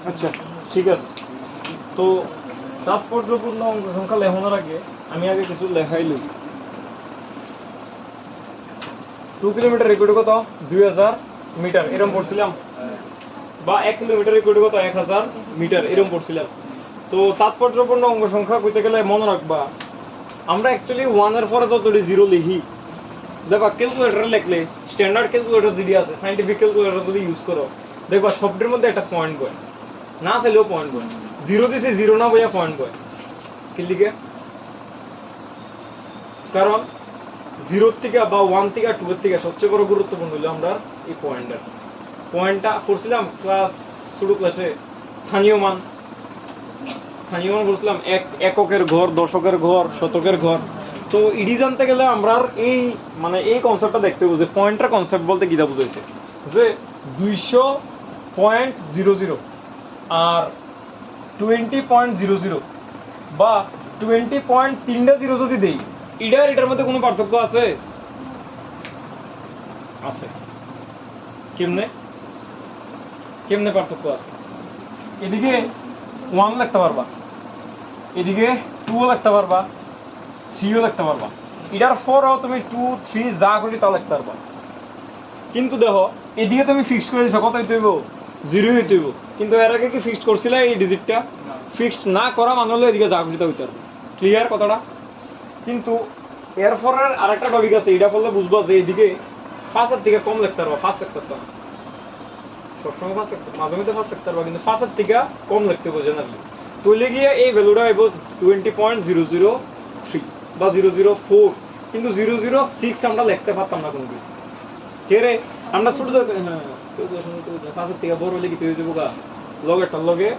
আচ্ছা ঠিক আছে। তো তাৎপর্যপূর্ণ অঙ্ক সংখ্যা লেখানোর আগে আমি আগে কিছু লেখাই লই। 2 কিলোমিটার রেকর্ড কত 2000 মিটার এরকম পড়ছিলাম, বা 1 কিলোমিটার রেকর্ড কত 1000 মিটার এরকম পড়ছিলাম। তো তাৎপর্যপূর্ণ অঙ্ক সংখ্যা কইতে গেলে মনে রাখবা আমরা অ্যাকচুয়ালি 1 এর পরে যতটি জিরো লিখি, দেখবা ক্যালকুলেটরে লিখলে স্ট্যান্ডার্ড ক্যালকুলেটর যদি আছে, সাইন্টিফিক ক্যালকুলেটর যদি ইউজ করো দেখবা সবটির মধ্যে একটা পয়েন্ট বয়, না চাইলেও পয়েন্ট বয়। জিরো দিছে জিরো না বইয়া পয়েন্ট বয়। কি লিখে? কারণ জিরোর থেকে বা 1 থেকে 2 এর থেকে সবচেয়ে বড় গুরুত্বপূর্ণ হলো আমরা এই পয়েন্টটা পড়ছিলাম ক্লাস শুরু ক্লাসে। স্থানীয় মান বলছিলাম এককের ঘর, দশকের ঘর, শতকের ঘর। তো ইডি জানতে গেলে আমরা এই মানে এই কনসেপ্টটা দেখতে বুঝে পয়েন্টের কনসেপ্ট বলতে কিটা বুঝাইছে যে 200.00 আর 20.00 বা 20.3 যদি দেই, এটার মধ্যে কোনো পার্থক্য আছে? আছে। কেমনে পার্থক্য আছে? এদিকে 1 লিখতে পারবা, এদিকে 2 লিখতে পারবা, 3 লিখতে পারবা। এটার 4 তুমি 2 3 যা খুশি তা লিখতে পারবা। কিন্তু দেখো এদিকে তুমি ফিক্স করে দিছো কত হইতে হইব? 0 হইতে হইব। কিন্তু এর আগে কি ফিক্সড করছিলে এই ডিজিটটা? ফিক্সড না করা মানে হলো এদিকে যা খুশি তা হইতে পারবে। ক্লিয়ার কথাটা? কিন্তু এরপরের আরেকটা টপিক আছে, এটা বললে বুঝবা যে এদিকে 5 এর থেকে কম লিখতে পারবা, 5 লিখতে পারবা। সবসময় 5 লিখতে, মাঝে মধ্যে 5 লিখতে পারবা, কিন্তু 5 এর থেকে কম লিখতে হবে জেনারেলি। তুলে গিয়ে এই ভ্যালুটা আইব 20.003 বা 004, কিন্তু 006 আমরা লিখতে পারতাম না কোনো কিছু। কে রে আমরা ছোট হ্যাঁ 5 এর থেকে বড় লিখিতে হয়ে যাবো গা, লগেরটার লগে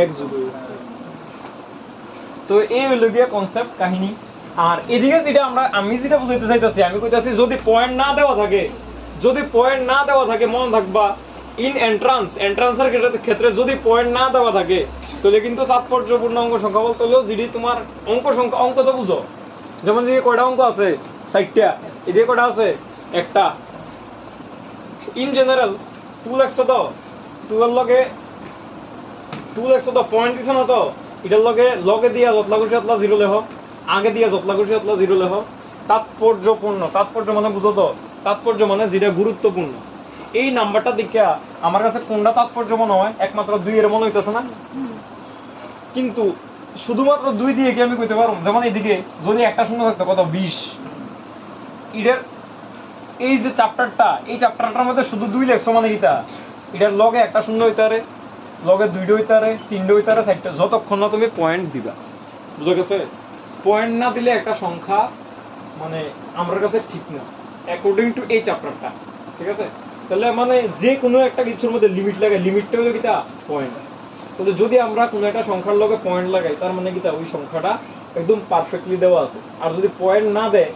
1 যোগ হইব। তো এই হইল গিয়ে কনসেপ্ট কাহিনী। আর এদিকে যেটা আমি যেটা বুঝাইতে চাইতেছি, আমি কইতাছি যদি পয়েন্ট না দেওয়া থাকে মনে থাকবা ইন এন্ট্রান্সের ক্ষেত্রে যদি পয়েন্ট না দেওয়া থাকে তাহলে কিন্তু তাৎপর্যপূর্ণ অঙ্ক সংখ্যা বলতে হলেও যদি তোমার অঙ্ক তো বুঝো, যেমন দিকে কয়টা অঙ্ক আছে 60টা, এদিকে কয়টা আছে একটা। ইন জেনারেল 2 লাখ তো 2 এর লগে 2 লাখ তো পয়েন্ট দিছ না, তো এটার লগে দিয়া যতলা খুশি অতলা জিরো লেখ, আগে দিয়া যতলা খুশি অতলা জিরো লেখ। তাৎপর্য মানে বুঝো তো, তাৎপর্য মানে যেটা গুরুত্বপূর্ণ। এই নাম্বারটা দেখিয়া আমার কাছে কোনটা তাৎপর্য মনে হয়? একমাত্র 2 এর মনে হইতেছে না? কিন্তু শুধুমাত্র 2 দিয়ে কি আমি কইতে পারবো? যেমন এইদিকে যদি একটা শূন্য থাকতো কত 20, এটার এই যে চ্যাপ্টারটার মধ্যে শুধু 2 লেখছো মানে কিটা এটার লগে একটা শূন্য হইতে পারে, লগে 2টা হইতে পারে, 3টা হইতে পারে, 4টা, যতক্ষণ না তুমি পয়েন্ট দিবা। বুঝা গেছে? পয়েন্ট না দিলে একটা সংখ্যা মানে আমার কাছে ঠিক না অ্যাকর্ডিং টু এই চ্যাপ্টারটা। ঠিক আছে? তাহলে মানে যে কোনো একটা কিছুর মধ্যে লিমিট লাগাই, লিমিটটা হলো কিটা পয়েন্ট। তাহলে যদি আমরা কোনো একটা সংখ্যার লগে পয়েন্ট লাগাই তার মানে কিটা ওই সংখ্যাটা একদম পারফেক্টলি দেওয়া আছে। আর যদি পয়েন্ট না দেয়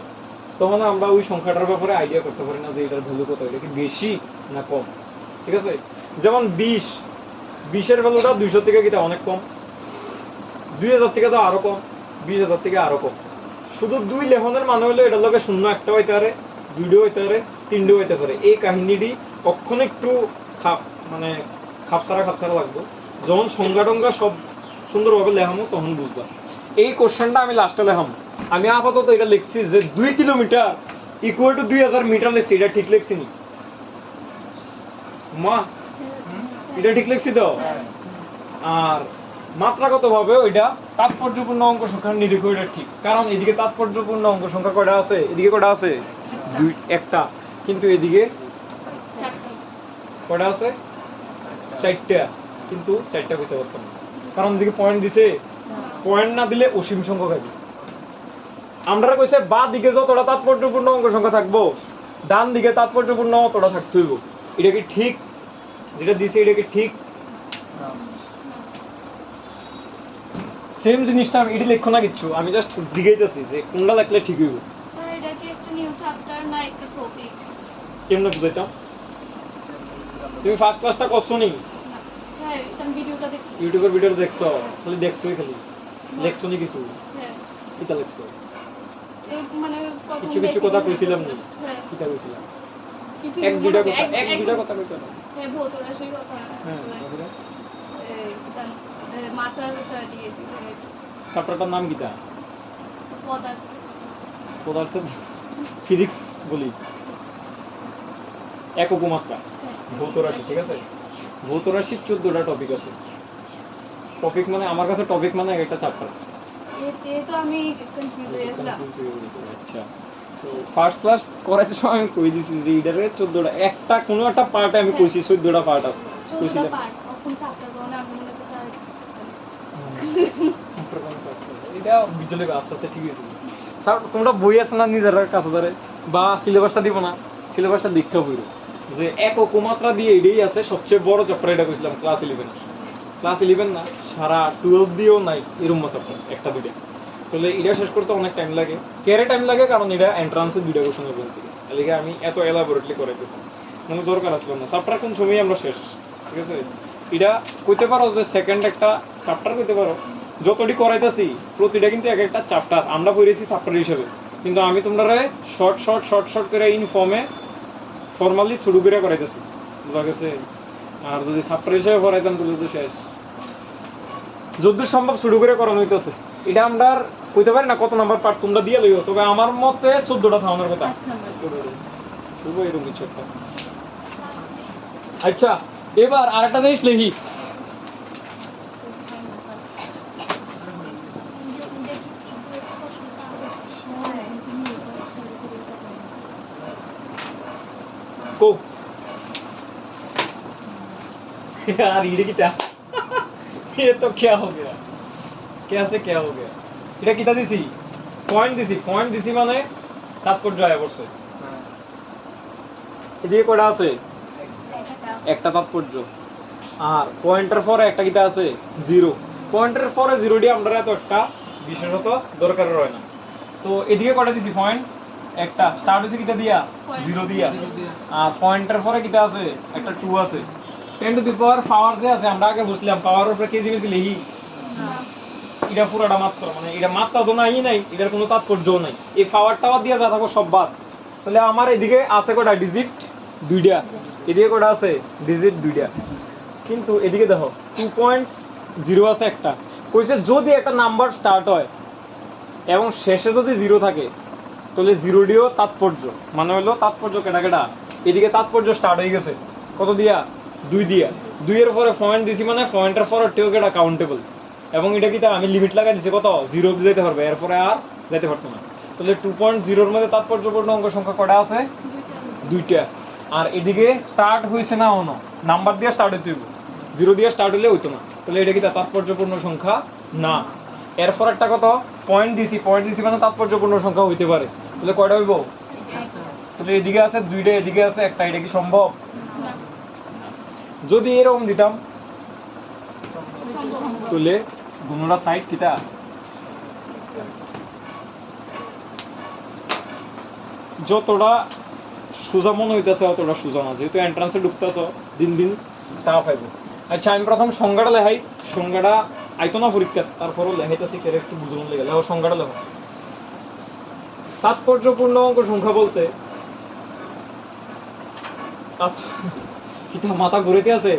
তখন আমরা ওই সংখ্যাটার ব্যাপারে আইডিয়া করতে পারি না যে এটার ভ্যালু কত, এটা কি বেশি না কম। ঠিক আছে? যেমন 20 এর ভ্যালুটা 200 থেকে কিটা অনেক কম, 2000 থেকে তো আরো কম, 20,000 থেকে আরো কম। শুধু 2 লেখনের মানে হলো এটার লগে শূন্য একটা হইতে পারে, 2টা হইতে পারে, 3টা হইতে পারে। এই কাহিনীটি কখনো একটু মানে খাপসারা লাগবে। যখন সংজ্ঞা টঙ্গা সব সুন্দরভাবে লেখামো তখন বুঝবা। এই কোশ্চেনটা আমি লাস্টে লেখাম। আমি আপাতত এটা লিখছি যে 2 কিলোমিটার ইকুয়াল টু 2000 মিটার লিখছি। এটা ঠিক লিখছি নি মা? এটা ঠিক লিখছি তো? আর মাত্রাগত ভাবে ওইটা তাৎপর্যপূর্ণ অঙ্ক সংখ্যার নিরিখ ওইটা ঠিক, কারণ এদিকে তাৎপর্যপূর্ণ অঙ্ক সংখ্যা কয়টা আছে? এদিকে কয়টা আছে? একটা। কিন্তু এদিকে কয়টা আছে? 4টা। কিন্তু 4টা হইতে পারতাম না, কারণ এদিকে পয়েন্ট দিছে। পয়েন্ট না দিলে অসীম সংখ্যক হবে। আমরা কইছে বা দিকে যতটা তাৎপর্যপূর্ণ অঙ্ক সংখ্যা থাকবো ডান দিকে তাৎপর্যপূর্ণ অতটা থাকতে হইব। এটা কি ঠিক? যেটা দিছে এটা কি ঠিক? সেম জিনিসটা আমি এটি লিখো না কিচ্ছু, আমি জাস্ট জিগাইতেছি যে কোনটা লিখলে ঠিক হইব। স্যার এটা কি একটা নিউ চ্যাপ্টার না একটা প্রতীক? কেমনে বুঝাইতাম? তুমি ফার্স্ট ক্লাসটা করছো নি? হ্যাঁ আমি ভিডিওটা দেখছি। ইউটিউবের ভিডিও দেখছো? খালি দেখছোই, খালি লেখছো নি কিছু? হ্যাঁ কিটা লেখছো? এই মানে কিছু কথা কইছিলাম নি? হ্যাঁ কিটা কইছিলাম? কিছু এক দুইটা কথা কইতাম। হ্যাঁ ভৌত রাশির কথা। হ্যাঁ 18টা দিয়ে দিবে চ্যাপ্টারটার নাম কিটা? পদার্থ পদার্থ ফিজিক্স বলি, একক মাত্রা, ভৌত রাশি, ঠিক আছে? ভৌত রাশির 14টা টপিক আছে। টপিক মানে আমার কাছে টপিক মানে এক একটা চ্যাপ্টার। এতে তো আমি কনফিউজ হয়ে গেলাম। আচ্ছা, তো ফার্স্ট ক্লাস করাইতে সময় আমি কই দিছি যে এটারে 14টা একটা কোনো একটা পার্টে আমি কইছি 14টা পার্ট আছে। 14টা কইছিলাম পার্ট কখন চ্যাপ্টার বলে আমি মনে করছি আর চ্যাপ্টার কোন পার্ট আছে? এটা বিজলে আস্তে আস্তে ঠিক হয়ে যাবে। স্যার তোমরা বই আছে না নিজের কাছে ধরে বা সিলেবাসটা দিব না, সিলেবাসটা দেখতে হইল যে একক মাত্রা দিয়ে এটাই আছে সবচেয়ে বড় চ্যাপ্টার। এটা কইছিলাম ক্লাস 11, ক্লাস 11 না, সারা 12 দিয়েও নাই এরকম চ্যাপ্টার, একটা দুইটা। তাহলে এটা শেষ করতে অনেক টাইম লাগে। কেরে টাইম লাগে কারণ এটা এন্ট্রান্সে দুইটা কোশ্চেন হবে থেকে, এদিকে আমি এত এলাবোরেটলি করাইতেছি, মানে দরকার আসলো না। চ্যাপ্টার কোন সময় আমরা শেষ, ঠিক আছে? এটা কইতে পারো যে সেকেন্ড একটা চ্যাপ্টার কইতে পারো, যতটি করাইতেছি প্রতিটা কিন্তু এক একটা চ্যাপ্টার আমরা পড়েছি চ্যাপ্টার হিসেবে, কিন্তু আমি তোমরা শর্ট শর্ট শর্ট শর্ট করে ইনফর্মে ফর্মালি শুরু করে করাইতেছি, বুঝা গেছে? আর যদি চ্যাপ্টার হিসেবে পড়াইতাম তাহলে তো শেষ। যতদূর সম্ভব শুরু করে করানো হইতেছে। এটা আমরা আর কইতে পারি না কত নাম্বার পার্ট তোমরা দিয়ে লইও, তবে আমার মতে 14টা থামানোর কথা। 5 নাম্বার শুভ এরকম কিছু একটা। আচ্ছা, এবার আরেকটা জিনিস লিখি। को यार ये किता ये तो क्या हो गया, कैसे क्या हो गया? এটা কিতা দিছি? পয়েন্ট দিছি। পয়েন্ট দিছি মানে তাৎপর্য আয়া পড়ছে। এদিকে কয়টা আছে? একটা তাৎপর্য। আর পয়েন্টের পরে একটা কিতা আছে? জিরো। পয়েন্টের পরে জিরো দিয়ে আমরা এত একটা বিশেষত দরকার রয় না। তো এদিকে কয়টা দিছি পয়েন্ট? একটা। স্টার্ট হইছে কিতা দিয়া? জিরো দিয়া। আর পয়েন্টের পরে কিতা আছে? একটা 2 আছে। 10 টু দি পাওয়ার পাওয়ার যে আছে আমরা আগে বুঝলাম পাওয়ারের উপরে কেজি বেশি লিখি। এটা পুরোটা মাত্র, মানে এটা মাত্রা তো নাই নাই, এটার কোনো তাৎপর্যও নাই। এই পাওয়ার টাওয়ার দিয়ে যা থাকো সব বাদ। তাহলে আমার এদিকে আছে কয়টা ডিজিট? দুইটা। এদিকে কয়টা আছে? ডিজিট দুইটা। কিন্তু এদিকে দেখো 2.0 আছে একটা। কইছে যদি একটা নাম্বার স্টার্ট হয় এবং শেষে যদি জিরো থাকে তাহলে জিরো দিয়েও তাৎপর্য, মানে হলো তাৎপর্য কেটা কেটা। এদিকে তাৎপর্য স্টার্ট হয়ে গেছে কত দিয়া? 2 দিয়া। 2 এর পরে পয়েন্ট দিছি মানে পয়েন্টের পরে টেও কেটা কাউন্টেবল, এবং এটা কি আমি লিমিট লাগাই দিছি কত? 0 অবধি যেতে পারবে, এরপরে আর যেতে পারতো না। তাহলে 2.0 এর মধ্যে তাৎপর্যপূর্ণ অঙ্ক সংখ্যা কয়টা আছে? দুইটা। আর এদিকে স্টার্ট হইছে না হনো, নাম্বার দিয়ে স্টার্ট হইতে হইব, 0 দিয়ে স্টার্ট হইলে হইতো না। তাহলে এটা কি তাৎপর্যপূর্ণ সংখ্যা না। এরপর একটা কত? পয়েন্ট দিছি মানে তাৎপর্যপূর্ণ সংখ্যা হইতে পারে। তাহলে কয়টা হইব? তাহলে এদিকে আছে দুইটা, এদিকে আছে একটা, এটা কি সম্ভব? যদি এরকম দিতাম তাহলে দুনোটা সাইড কিটা যতটা সোজা মনে হইতেছে অতটা সোজা না, যেহেতু এন্ট্রান্সে ঢুকতেছ দিন দিন টাফ আইব। আচ্ছা, আমি প্রথম সংজ্ঞাটা লেখাই। সংজ্ঞাটা আইতো না পরীক্ষা, তারপরও লেখাইতেছি কেন একটু বুঝুন লেগে। লেখো সংজ্ঞাটা লেখো। তাৎপর্যপূর্ণ অঙ্ক সংখ্যা বলতে কিটা মাথা ঘুরেতে আছে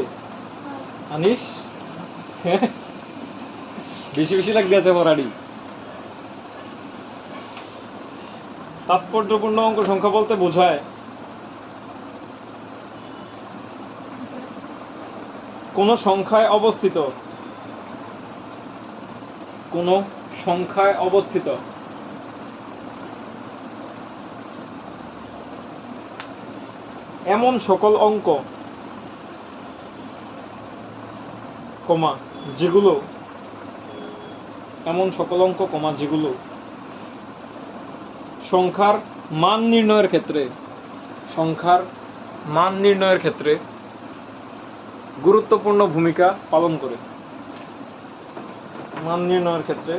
আনিস? বেশি বেশি লাগতে আছে পড়াডি। তাৎপর্যপূর্ণ অঙ্ক সংখ্যা বলতে বোঝায় কোন সংখ্যায় অবস্থিত এমন সকল অঙ্ক যেগুলো সংখ্যার মান নির্ণয়ের ক্ষেত্রে গুরুত্বপূর্ণ ভূমিকা পালন করে। মান নির্ণয়ের ক্ষেত্রে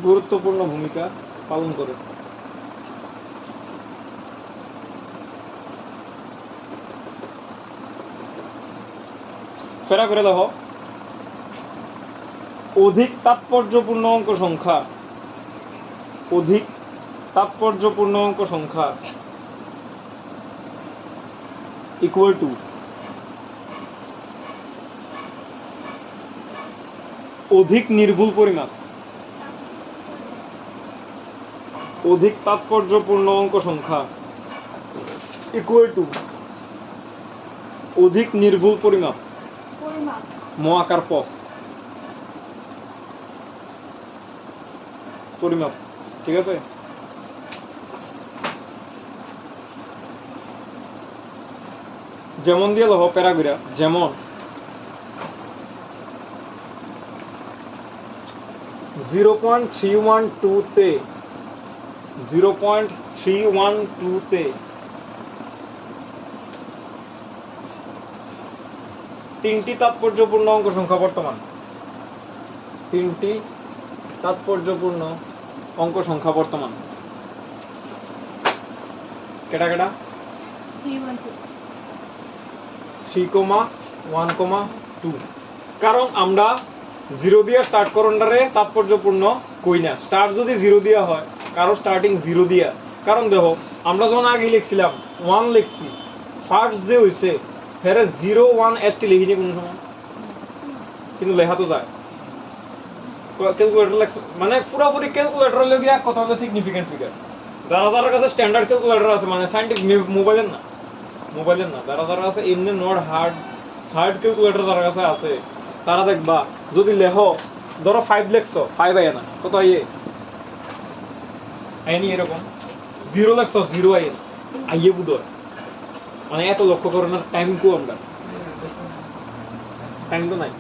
গুরুত্বপূর্ণ ভূমিকা পালন করে। ফেরা করে দেখো, অধিক তাৎপর্যপূর্ণ অঙ্ক সংখ্যা ইকুয়াল টু অধিক নির্ভুল পরিমাপ, অধিক তাৎপর্যপূর্ণ অঙ্ক সংখ্যা ইকুয়াল টু অধিক নির্ভুল পরিমাপ, পরিমাপ, ম আকার প, পরিমাপ। ঠিক আছে, যেমন দিয়ে লহ প্যারাগুড়া, যেমন 0.312 তে 0.312 তে 3টি তাৎপর্যপূর্ণ অঙ্ক সংখ্যা বর্তমান, 3টি তাৎপর্যপূর্ণ অঙ্ক সংখ্যা বর্তমান। কেটা কেটা? 312, 3,1,2। কারণ আমরা 0 দিয়ে স্টার্ট করন্ডারে তাৎপর্যপূর্ণ কই না। স্টার্ট যদি 0 দিয়া হয়, কারো স্টার্টিং 0 দিয়া, কারণ দেখো আমরা যখন আগে লিখছিলাম 1 লিখছি, ফার্স্ট যে হইছে হেরে 0 1 এসটি লিখিনি কোনো সময়, কিন্তু লেখা তো যায়। ক্যালকুলেটর লেখছ মানে পুরোপুরি ক্যালকুলেটর লগিয়া কত হলো সিগনিফিকেন্ট ফিগার। যারা যারা কাছে স্ট্যান্ডার্ড ক্যালকুলেটর আছে, মানে সায়েন্টিফিক মোবাইলের না, যারা যারা আছে এমনি নট হার্ড ক্যালকুলেটর যারা কাছে আছে, তারা দেখবা যদি লেখো ধরো 5 লেখছো, 5 আইয়ে না, কত আইয়ে? আইনি এরকম 0 লেখছো, 0 আইয়ে না, আইয়ে বুঝো। মানে এত লক্ষ্য করো না, টাইম কো আমরা, টাইম তো নাই।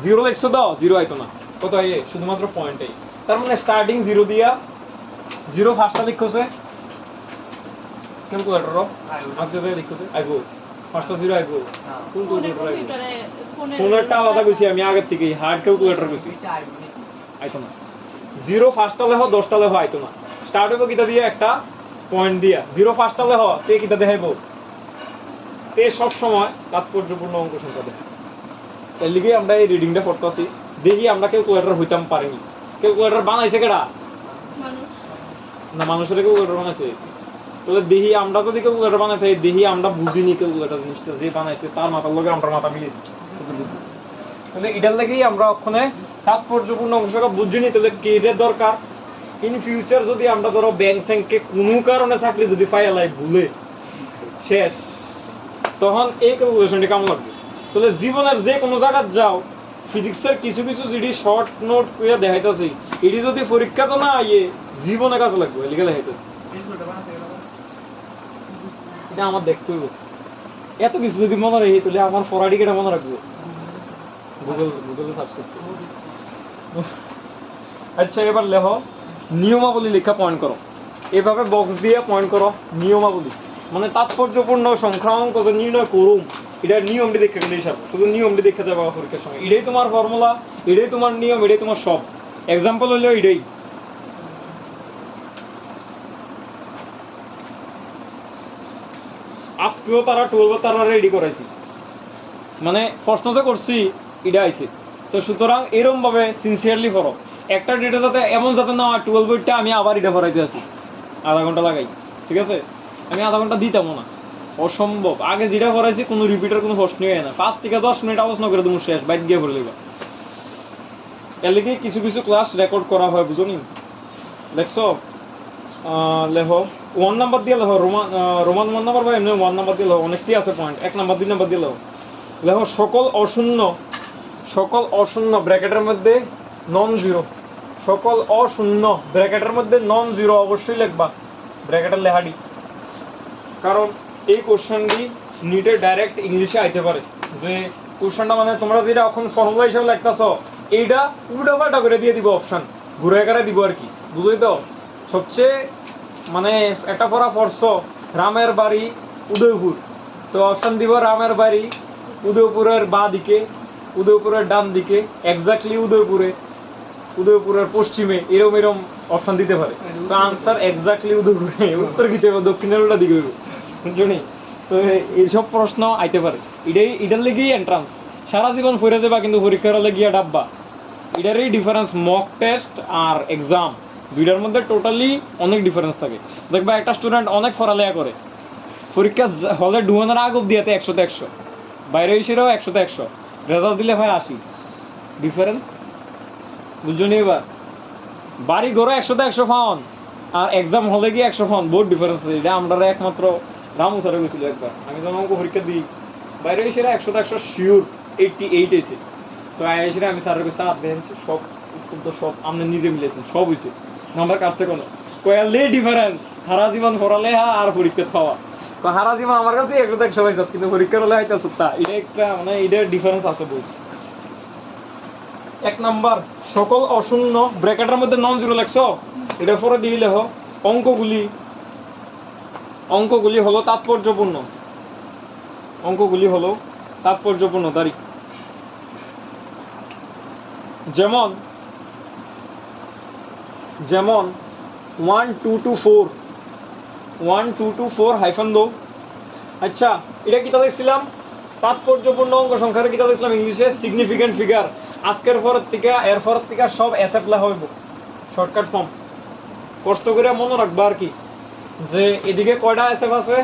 0 লেখছো দাও, 0 আইতো না, কত আইয়ে? শুধুমাত্র পয়েন্ট আই। তার মানে স্টার্টিং 0 দিয়া 0 ফার্স্টটা লিখছে ক্যালকুলেটর আজকে যে লিখছে আইবো ফার্স্টটা 0 আইবো। কোন ক্যালকুলেটর আইবো? ফোনেরটা আলাদা কইছি আমি আগের থেকেই, হার্ড ক্যালকুলেটর কইছি, আইতো না। 0 ফার্স্টটা লেখো, 10টা লেখো, আইতো না। স্টার্ট হইব কিটা দিয়ে? একটা পয়েন্ট দিয়া। 0 ফার্স্টটা লেখো, তে কিটা দেখাইবো? তে সব সময় তাৎপর্যপূর্ণ অঙ্ক সংখ্যা দেখায়। এর লিগে আমরা এই রিডিংটা পড়তাছি, দেখি আমরা ক্যালকুলেটর হইতাম পারিনি। ক্যালকুলেটর বানাইছে কেডা? না, মানুষের ক্যালকুলেটর বানাইছে। তাহলে দেখি আমরা যদি ক্যালকুলেটর বানাই থাকি, দেখি আমরা বুঝিনি ক্যালকুলেটর জিনিসটা, যে বানাইছে তার মাথার লগে আমরা মাথা মিলিয়ে দিই। তাহলে এটার লাগেই আমরা ওখানে তাৎপর্যপূর্ণ অংশ বুঝিনি। তাহলে কেডের দরকার ইন ফিউচার যদি আমরা ধরো ব্যাংক স্যাংকে কোনো কারণে চাকরি যদি পাইলাই ভুলে শেষ, তখন এই ক্যালকুলেশনটি কেমন লাগবে? তাহলে জীবনের যে কোনো জায়গায় যাও, ফিজিক্সের কিছু কিছু যেটি শর্ট নোট করে দেখাইতেছি, এটি যদি পরীক্ষা তো না আইয়ে জীবনে কাজে লাগবে, লিখে দেখাইতেছি। এটা আমার দেখতে হইব। এত কিছু যদি মনে রাখি, তাহলে আমার ফরাডিকেটা মনে রাখবো, গুগলে সার্চ করতে। আচ্ছা, এবার লেখো নিয়মাবলী লেখা পয়েন্ট করো, এভাবে বক্স দিয়ে পয়েন্ট করো নিয়মাবলী, মানে তাৎপর্যপূর্ণ সংখ্যা অঙ্ক যে নির্ণয় করুম, এটার নিয়মটি দেখে গেলে হিসাব, শুধু নিয়মটি দেখে যাবে পরীক্ষার সময়। এটাই তোমার ফর্মুলা, এটাই তোমার নিয়ম, এটাই তোমার সব। এক্সাম্পল হইলেও এটাই। আজকেও তারা 12 তারা রেডি করাইছি, মানে প্রশ্ন যে করছি এটা আইছে। তো সুতরাং এরকম ভাবে সিনসিয়ারলি পড়ো। একটা ডেটা যাতে এমন যাতে না হয় 12 বইটা আমি আবার এটা পড়াইতে আছি আধা ঘন্টা লাগাই, ঠিক আছে? আমি আধা ঘন্টা দিতাম না, অসম্ভব। আগে যেটা পড়াইছি কোনো রিপিটার কোনো প্রশ্নই হয় না, 5 থেকে 10 মিনিট আলোচনা করে তুমি শেষ, বাইক গিয়ে পড়ে লিবা। এর লিগে কিছু কিছু ক্লাস রেকর্ড করা হয়, বুঝনি? দেখছো? লেখো 1 নাম্বার দিয়ে লেখো, রোমান 1 নাম্বার বা এমনি 1 নাম্বার দিয়ে লেখো, অনেকটি আছে পয়েন্ট। 1 নাম্বার 2 নাম্বার দিয়ে লেখো। লেখো সকল অশূন্য ব্র্যাকেটের মধ্যে নন জিরো, সকল অশূন্য ব্র্যাকেটের মধ্যে নন জিরো অবশ্যই লিখবা, ব্র্যাকেটের লেখাটি। কারণ এই কোশ্চেনটি নিটে ডাইরেক্ট ইংলিশে আইতে পারে, যে কোশ্চেনটা মানে তোমরা যেটা এখন ফর্মুলা হিসেবে লিখতেছ, এইটা উল্টা পাল্টা করে দিয়ে দিব, অপশান ঘুরে ঘুরে দিব আর কি, বুঝোই তো? সবচেয়ে মানে একটা পড়া পড়ছ রামের বাড়ি উদয়পুর, তো অপশান দিব রামের বাড়ি উদয়পুরের বাঁ দিকে, উদয়পুরের ডান দিকে, এক্স্যাক্টলি উদয়পুরের পশ্চিমে, এরম অপশন দিতে পারে। তো আনসার এক্স্যাক্টলি উদয়পুরে, উত্তর কি দেবো? দক্ষিণের উল্টা দিকে হইব, বুঝলি? তো এইসব প্রশ্ন আইতে পারে। এটার লেগেই এন্ট্রান্স, সারা জীবন ফিরে যাবা কিন্তু পরীক্ষার হলে গিয়ে ডাববা। এটারই ডিফারেন্স মক টেস্ট আর এক্সাম, দুইটার মধ্যে টোটালি অনেক ডিফারেন্স থাকে। দেখবা একটা স্টুডেন্ট অনেক পড়ালেখা করে, পরীক্ষা হলে ঢুকানোর আগ অব্দি এতে 100তে 100, বাইরে এসেও 100তে 100, রেজাল্ট দিলে ভাই 80। ডিফারেন্স বুঝছো নি এবার? বাড়ি ঘরে 100তে 100 পাউন্ড আর এক্সাম হলে গিয়ে 100 পাউন্ড, বহুত ডিফারেন্স। এটা আমরা একমাত্র রামু স্যারে গেছিল একবার, আমি যখন অঙ্ক পরীক্ষা দিই বাইরে এসে 100তে 100 শিওর 88 এসে। তো এসে আমি স্যারের কাছে হাত দেন, সব উত্তর তো সব আপনি নিজে মিলেছেন, সব হয়েছে, নাম্বার কাটছে কোনো কয়ালে ডিফারেন্স। হারা জীবন পড়ালে আর পরীক্ষা খাওয়া হারা জীবন আমার কাছে 100তে 100 পাইছে, কিন্তু পরীক্ষার হলে হয়তো তা এটা একটা মানে এটার ডিফারেন্স আছে বহুত। এক নাম্বার সকল অশূন্য ব্র্যাকেটের মধ্যে নন জিরো লেখছো, এটা পরে দিয়ে লেখ অঙ্কগুলি হলো তাৎপর্যপূর্ণ, অঙ্কগুলি হলো তাৎপর্যপূর্ণ তারিখ। যেমন যেমন 1 2 to 4 1 2 to 4 হাইফান দো। আচ্ছা এটা কিতা দেখছিলাম, তাৎপর্যপূর্ণ অঙ্ক সংখ্যার কিতা দেখছিলাম ইংলিশে সিগনিফিকেন্ট ফিগার। আজকের পরের থেকে এর পরের থেকে সব অ্যাসেপ্ট লেখা হইব, শর্টকাট ফর্ম। কষ্ট করে মনে রাখবা আর কি, যে এদিকে কয়টা অ্যাসেপ আছে,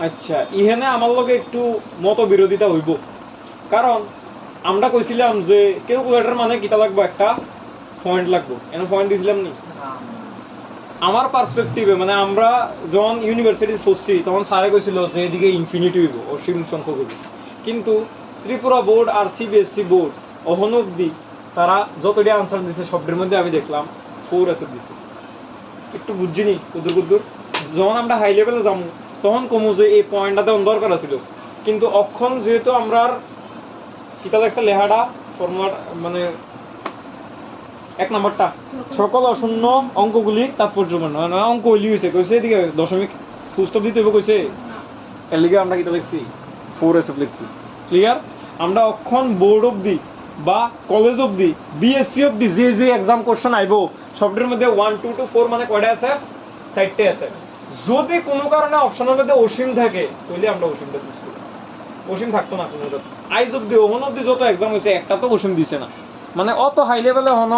আচ্ছা ইহেনে আমার লগে একটু মতবিরোধিতা হইব, কারণ আমরা কইছিলাম যে ক্যালকুলেটর মানে কিতা লাগবো, একটা পয়েন্ট লাগবো, এনে পয়েন্ট দিছিলাম নি। আমার পার্সপেক্টিভে মানে আমরা যখন ইউনিভার্সিটি পড়ছি তখন স্যারে কইছিল যে এদিকে ইনফিনিটি হইব, অসীম সংখ্যক হইব, কিন্তু ত্রিপুরা বোর্ড আর সিবিএসসি বোর্ড অহন অব্দি তারা যতটা আনসার দিছে সবটির মধ্যে আমি দেখলাম 4 অ্যাসেপ দিছে। একটু বুঝিনি কুদুর কুদুর, যখন আমরা হাই লেভেলে যাবো তখন কমু যে এই পয়েন্টটাতে দরকার ছিল, কিন্তু অক্ষণ যেহেতু আমরা কিতা লাগছে লেহাটা ফর্মুলা মানে এক নাম্বারটা সকল অশূন্য অঙ্কগুলি তাৎপর্যপূর্ণ, মানে অঙ্ক হইলি হয়েছে কইছে এদিকে দশমিক ফুলস্টপ দিতে হবে কইছে, এর লিগে আমরা কিতা লিখছি 4 এসএফ লিখছি। ক্লিয়ার? আমরা অক্ষণ বোর্ড অবধি বা কলেজ অবধি বিএসসি অবধি যে যে এক্সাম কোশ্চেন আইব সবটির মধ্যে 1 2 to 4 মানে কয়টা আছে, 4টে আছে। যদি কোনো কারণে অপশনের মধ্যে অসীম থাকে তাহলে আমরা অসীমটা চুজ করি, অসীম থাকতো না কোনো আইজ অব্দি ওহন অব্দি যত এক্সাম হয়েছে একটা তো অসীম দিছে না, মানে অত হাই লেভেলে হন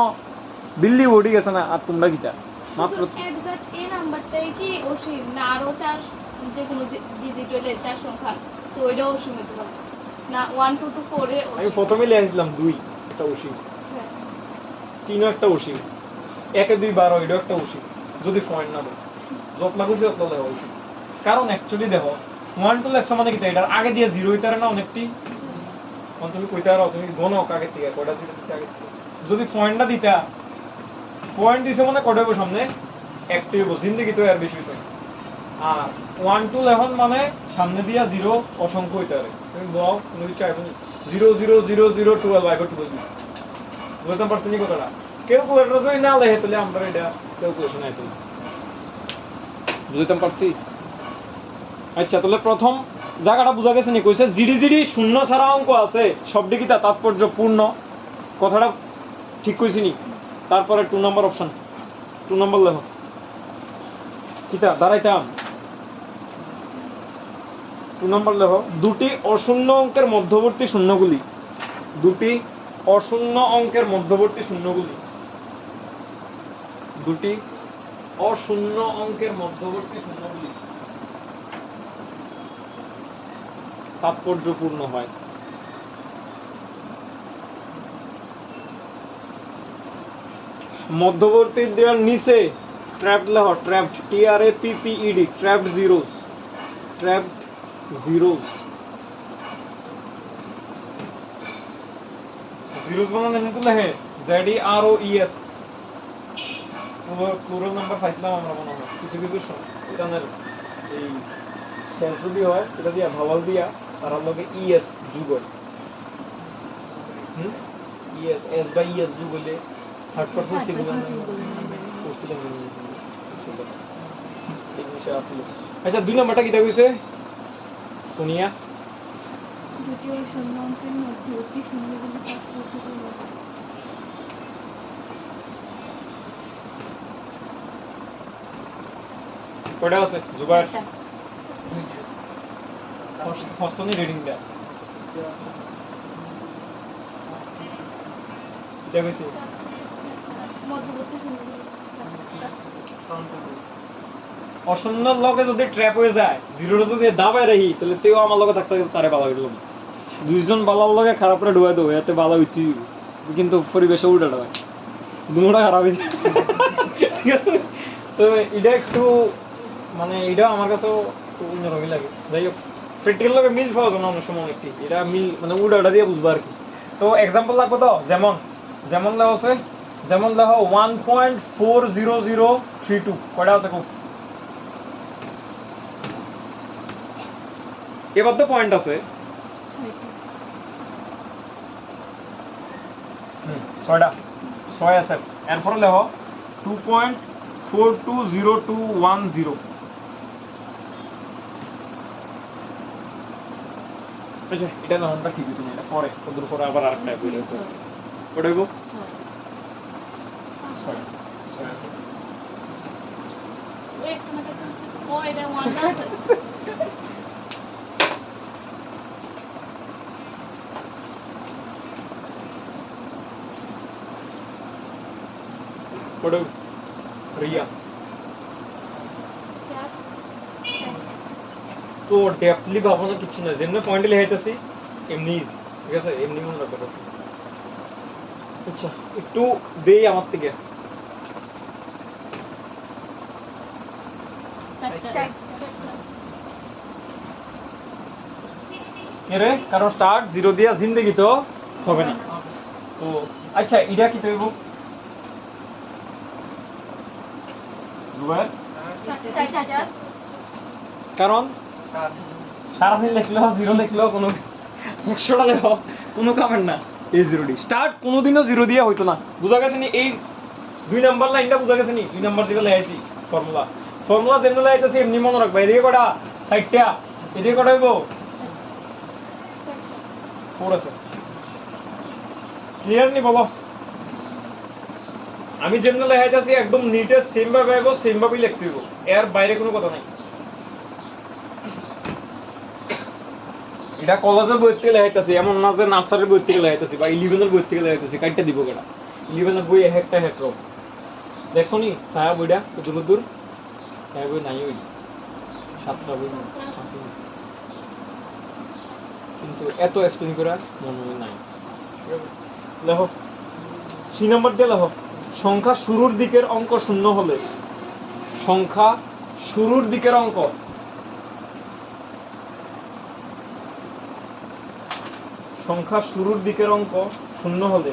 দিল্লি বোর্ডই গেছে না। আর তোমরা কিটা মাত্র এক্সাক্ট এই নাম্বারটাই কি অসীম না আরো চার, যে কোনো ডিজিট হইলে চার সংখ্যা, তো ওইটাও অসীম হতে পারে না? 1 2 to 4 এ আমি প্রথমে লিখেছিলাম 2 একটা অসীম, 3ও একটা অসীম, 1 2 12 এটাও একটা অসীম, যদি পয়েন্ট না দেয় যত লাগুছে তত লেখা অসীম। কারণ অ্যাকচুয়ালি দেখো 1 2 লেখছো মানে কিটা এটার আগে দিয়ে 0 হইতারে না অনেকটি, তুমি কইতে পারো তুমি গণক আগে থেকে কয়টা জিরো দিছে আগে থেকে, যদি পয়েন্টটা দিতা পয়েন্ট দিছে মানে কয়টা হবে সামনে, একটি হইব, জিন্দেগি তো আর বেশি হইতো না। আর 1 2 11 মানে সামনে দিয়া 0 অসংখ্য হইতে পারে, তুমি দাও কোনো কিছু আইবো নি 0 0 0 0 12 আইবো 12 বুঝতে পারছেন নি কথাটা? ক্যালকুলেটর যদি না লেখে তাহলে আমরা এটা ক্যালকুলেশন আইতো না, বুঝতে পারছি? আচ্ছা তাহলে প্রথম জায়গাটা বোঝা গেছে নি, কইছে জিডি জিডি শূন্য ছাড়া অঙ্ক আছে সবটি কিতা তাৎপর্যপূর্ণ, কথাটা ঠিক কইছি নি? তারপরে 2 নাম্বার অপশন, 2 নাম্বার লেখো কিতা দাঁড়াইতাম, 2 নাম্বার লেখো দুটি অশূন্য অঙ্কের মধ্যবর্তী শূন্যগুলি, দুটি অশূন্য অঙ্কের মধ্যবর্তী শূন্যগুলি, দুটি অশূন্য অঙ্কের মধ্যবর্তী শূন্যগুলি তাৎপর্যপূর্ণ হয়। মধ্যবর্তী দেওয়ার নিচে ট্র্যাপড লেখ, trapped TRAPPED, trapped zeros, trapped zeros, zeros বানানো এমনি তো লেখে ZEROES, প্লুরাল নাম্বার পাইছিলাম আমরা মনে হয় কিছু কিছু এখানের এই শেষ যদি হয় এটা দিয়া ভাওয়াল দিয়া তার লগে ES যুগ হয়, ES S বাই ES যুগ হইলে থার্ড পারসন সিঙ্গুলার করছিলাম এই বিষয় আছিল। আচ্ছা 2 নাম্বারটা কি কইছে সোনিয়া? দুটি অশূন্য অঙ্কের মধ্যবর্তী শূন্যগুলি তাৎপর্যপূর্ণ। কয়টা আছে জুবাইর? হস্তনি রিডিং দা দেখেছি মধ্যবর্তী শূন্যগুলি অশূন্যর লগে যদি ট্র্যাপ হয়ে যায় জিরোটা যদি দাবায় রাখি তাহলে তেও আমার লগে থাকতে তারে বালা হইল না। দুইজন বালার লগে খারাপ করে ডুবাই দেবো এতে বালা হইতে কিন্তু পরিবেশে উল্টাটা হয় দুটা খারাপ হয়েছে। ঠিক আছে, তো এটা একটু মানে এটা আমার কাছেও একটু অন্যরকমই লাগে। যাই হোক প্র্যাকটিক্যাল লগে মিল পাওয়া যায় না অনেক সময় একটি এটা মিল মানে উল্টাটা দিয়ে বুঝবো আর কি। তো এক্সাম্পল লাগবে তো যেমন যেমন লেখা আছে যেমন লেখো 1.40032 কয়টা আছে খুব এবার তো পয়েন্ট আছে ছয়টা ছয় আছে এরপরে লেখো 2.420210 আচ্ছা এটা নামটা ঠিকই তুমি এটা পরে ওদের পরে আবার আরেকটা বই আছে ওটা গো ছয় ছয় আছে ও এটা ওয়ান আছে ওটা রিয়া তো ডেপলি ভাবনা কিছু না যেমনি পয়েন্ট লেখাইতেছি এমনি easy, ঠিক আছে এমনি মনে রাখো। আচ্ছা একটু দেই আমার থেকে এরে কারণ স্টার্ট জিরো দিয়া জিন্দেগি তো হবে না। তো আচ্ছা এটা কি তৈব জুবাইর কারণ সারাদিন লিখলেও জিরো লিখলেও কোনো 100টা লেখো কোনো কামের না। এই জিরো ডি স্টার্ট কোনোদিনও জিরো দিয়ে হইতো না। বুঝা গেছে নি এই 2 নাম্বার লাইনটা বুঝা গেছে নি 2 নাম্বার যেটা লেখাইছি ফর্মুলা ফর্মুলা যেমন লেখাইতেছি এমনি মনে রাখবা। এদিকে কটা 60টা এদিকে কটা হইব 4 আছে। ক্লিয়ার নি বলো আমি যেমন লেখাইতেছি একদম নিটে সেম ভাবে আইব সেম ভাবেই লিখতে হইব এর বাইরে কোনো কথা নাই। এটা কলেজের বই থেকে লেখাইতেছি এমন না যে নার্সারির বই থেকে লেখাইতেছি বা 11 এর বই থেকে লেখাইতেছি কাটটা দিব কেটা 11 এর বই একটা হেক্টর দেখছো নি ছায়া বইটা দূর দূর ছায়া বই নাই ওই 7টা বই আছে কিন্তু এত এক্সপ্লেইন করা মনে নাই। লেখো 3 নাম্বার দিয়ে লেখো সংখ্যা শুরুর দিকের অঙ্ক শূন্য হলে সংখ্যা শুরুর দিকের অঙ্ক সংখ্যা শুরুর দিকের অঙ্ক শূন্য হলে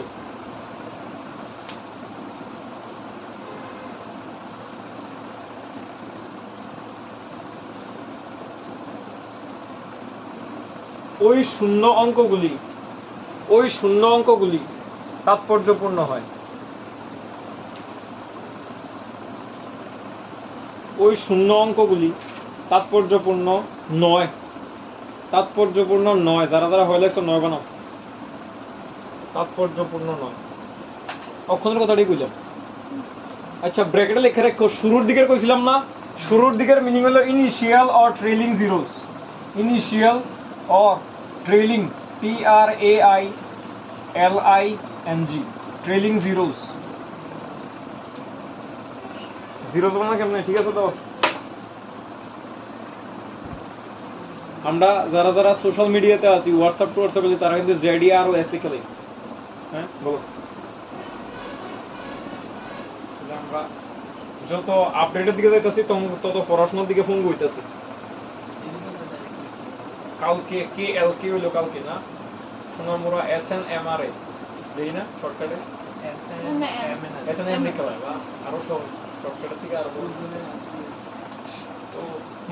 ওই শূন্য অঙ্কগুলি তাৎপর্যপূর্ণ হয়। ওই শূন্য অঙ্কগুলি তাৎপর্যপূর্ণ নয় যারা যারা হয়ে লাগছে নয় বানাও তাৎপর্যপূর্ণ নয় অক্ষরের কথাটাই কইলাম। আচ্ছা ব্র্যাকেটে লিখে রাখো শুরুর দিকের কইছিলাম না শুরুর দিকের মিনিং হলো initial or trailing zeros initial or trailing TRAILING trailing zeros zeros বানানো কেমনে ঠিক আছে তো আমরা যারা যারা সোশ্যাল মিডিয়াতে আছি হোয়াটসঅ্যাপ টু হোয়াটসঅ্যাপে তারা কিন্তু ZER ও S লিখে দেয়। হ্যাঁ বলো তাহলে আমরা যত আপডেটের দিকে যাইতেছি তত পড়াশোনার দিকে ফোন হইতেছে। কালকে KLK হইলো কালকে না সোনামুরা SNMRA দেই না শর্টকাটে SNM লিখে হয় বা আরো সহজ শর্টকাটের থেকে আরো তো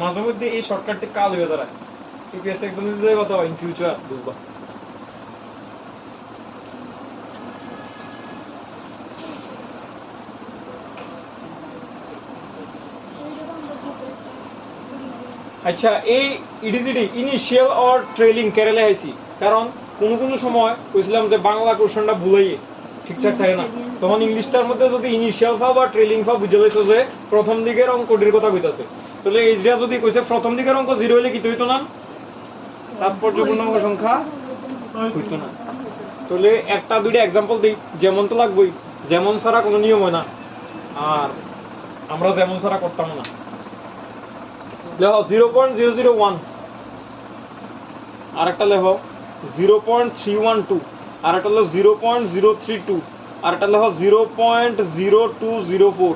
মাঝে মধ্যে এই শর্টকাটটি কাল হয়ে দাঁড়ায় ইপিএস একদম দিতে কথা ইন ফিউচার বুঝবা। আচ্ছা এই ইডিজিডি ইনিশিয়াল অর ট্রেইলিং কেরালে আইছি কারণ কোন সময় কইছিলাম যে বাংলা কোশ্চেনটা ভুলাই ঠিকঠাক থাকে না তখন ইংলিশটার মধ্যে যদি ইনিশিয়াল ফা বা ট্রেইলিং ফা বুঝে লইছো যে প্রথম দিকের অঙ্কটির কথা কইতাছে তাহলে এইটা যদি কইছে প্রথম দিকের অঙ্ক 0 হইলে কি হইতো না তাৎপর্যপূর্ণ অঙ্ক সংখ্যা হইতো না। তাহলে একটা দুইটা एग्जांपल দেই যেমন তো লাগবেই যেমন ছাড়া কোনো নিয়ম হয় না আর আমরা যেমন ছাড়া করতাম না লেখো 0.001, আরেকটা লেখো 0.312, আরেকটা হলো 0.032, আরেকটা লেখো 0.0204।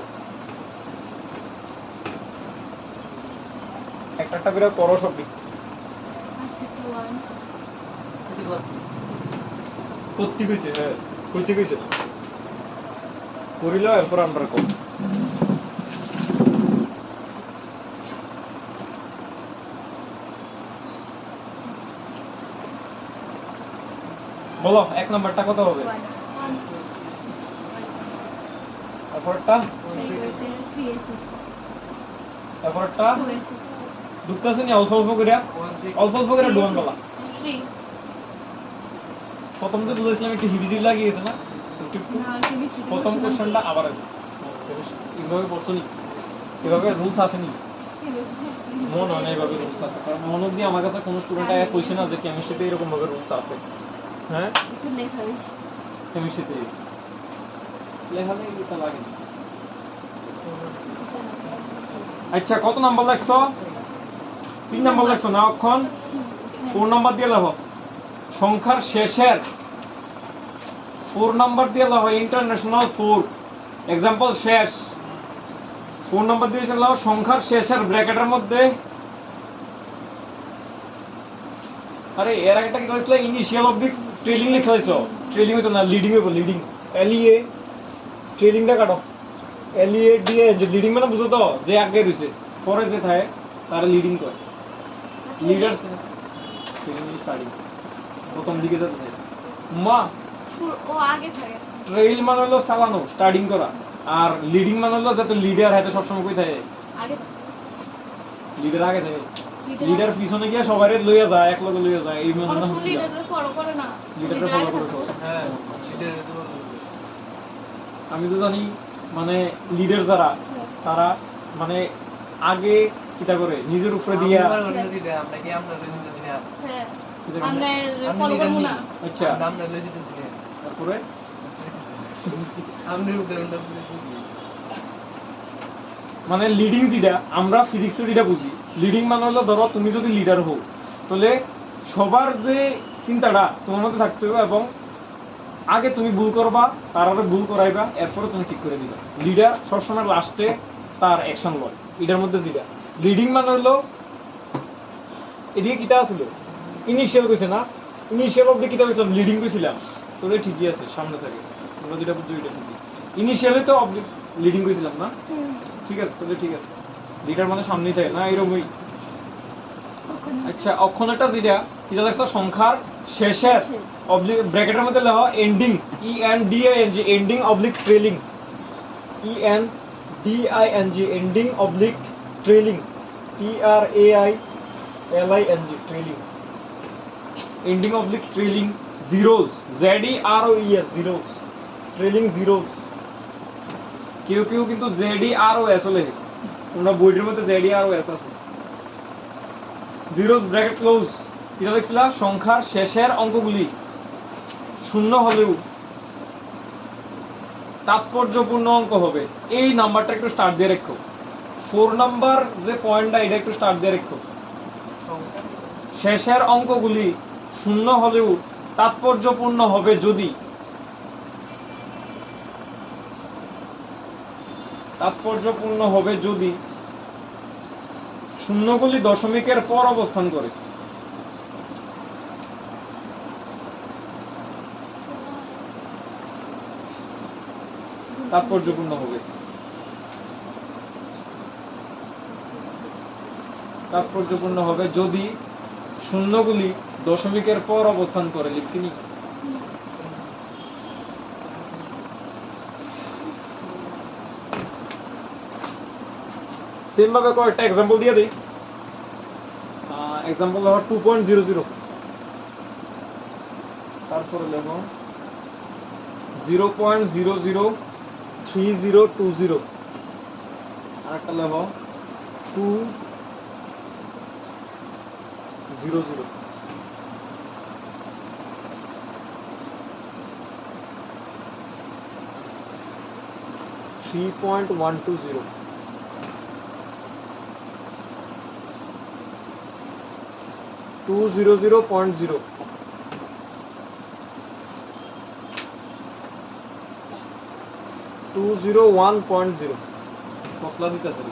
একটা একটা করে করো সবই। ফার্স্ট একটা 1 করতে কইছে, হ্যাঁ কইতে কইছে না, করিল এরপর আমরা কর। বলো এক নাম্বারটা কত হবে? 1 এরপরটা 3 আছে এরপরটা 2 আছে ঢুকতেছে নি অল্প অল্প করে, অল্প অল্প করে ডোন বলা। 3 প্রথম যে বুঝাইছিলাম একটু হিবিজিবি লাগিয়েছে না, একটু না আমি বেশি প্রথম কোশ্চেনটা আবার আসবে। এইভাবে পড়ছো নি, এভাবে রুলস আছে নি? মনে হয় না এইভাবে রুলস আছে, কারণ মনে দিয়ে আমার কাছে কোনো স্টুডেন্ট আগে কইছে না যে কেমিস্ট্রিতে এরকম ভাবে রুলস আছে। হ্যাঁ একটু লেখা বেশি কেমিস্ট্রিতে লেখা নেই এটা লাগে না। আচ্ছা কত নাম্বার লাগছো? 3 নাম্বার লাগছো না অক্ষণ? 4 নাম্বার দিয়ে লেখো সংখ্যার শেষের 4 নাম্বার দিয়ে লেখো ইন্টারন্যাশনাল 4 এক্সাম্পল শেষ 4 নাম্বার দিয়ে লেখো সংখ্যার শেষের ব্র্যাকেটের মধ্যে। আরে এর আগেটা কি কইছিল? ইনিশিয়াল অফ দি ট্রেলিং লিখা হইছো, ট্রেলিং হইতো না, লিডিং হইবো, লিডিং এলইএ ট্রেলিংটা কাটো, এলইএ দিয়ে যে লিডিং মানে বুঝো তো, যে আগে রইছে পরে যে থাকে তার লিডিং কয়, লিডার ট্রেলিং স্টার্টিং প্রথম দিকে যেতে থাকে। মা ও আগে থাকে ট্রেইল মানে হলো চালানো স্টার্টিং করা, আর লিডিং মানে হলো যাতে লিডার হাতে সবসময় কই থাকে, আগে লিডার আগে থাকে, লিডার পিছনে গিয়ে সবারে লইয়া যায়, এক লগে লইয়া যায়, এই মানে হচ্ছে লিডারকে ফলো করে না লিডারকে ফলো করে সবাই। হ্যাঁ লিডারের তো আমি তো জানি মানে লিডার যারা তারা মানে আগে কিটা করে নিজের উপরে দিয়া আমরা কি আমরা রেজিস্ট্রেশন না হ্যাঁ কিটা করে? আমরা আমি ফলো leader করব নি। না আচ্ছা আমরা রেজিস্ট্রেশন না তারপরে আমরা উদাহরণটা বলে মানে লিডিং যেটা আমরা ফিজিক্সে যেটা বুঝি, লিডিং মানে হলো ধরো তুমি যদি লিডার হও তাহলে সবার যে চিন্তাটা তোমার মধ্যে থাকতে হবে, এবং আগে তুমি ভুল করবা, তার আগে ভুল করাইবা, এরপরে তুমি ঠিক করে দিবা। লিডার সবসময় লাস্টে তার অ্যাকশন লয়, এটার মধ্যে যেটা লিডিং মানে হলো এদিকে কিটা আছিল ইনিশিয়াল কইছে না, ইনিশিয়াল অবধি কিটা কইছিলাম লিডিং কইছিলাম, তোরে ঠিকই আছে সামনে থাকে, তোমরা যেটা বুঝছো এটা ঠিকই, ইনিশিয়ালি তো লিডিং কইছিলাম না, ঠিক আছে তাহলে ঠিক আছে, লিডার মানে সামনেই থাকে না এরকমই। আচ্ছা অক্ষণটা যেটা কিটা লাগছে সংখ্যার শেষের অবলিক ব্র্যাকেটের মধ্যে লেখো ending, E N D I N G, ending oblique trailing, E N D I N G, ending oblique trailing, T R A I L I N G, trailing, ending oblique trailing, zeros Z E R O E S, zeros trailing zeros, কেউ কেউ কিন্তু Z E R ও S লেখে, তোমরা বইটির মধ্যে Z E R ও S আছে, zeros bracket close, এটা দেখছিলা সংখ্যার শেষের অঙ্কগুলি শূন্য হলেও তাৎপর্যপূর্ণ অঙ্ক হবে, এই নাম্বারটা একটু স্টার্ট দিয়ে রাখো, 4 নাম্বার যে পয়েন্টটা এটা একটু স্টার্ট দিয়ে রাখো, শেষের অঙ্কগুলি শূন্য হলেও তাৎপর্যপূর্ণ হবে যদি, তাৎপর্যপূর্ণ হবে যদি শূন্যগুলি দশমিকের পর অবস্থান করে। তাৎপর্যপূর্ণ হবে, তাৎপর্যপূর্ণ হবে যদি শূন্যগুলি দশমিকের পর অবস্থান করে, লিখছিনি? সেম ভাবে কয়েকটা এক্সাম্পল দিয়ে দিই। এক্সাম্পল হলো 2.00, তারপরে লেখ 0.003020, আরেকটা লেখ 200, .120, 200.0 201.0 কতলা দিতেছে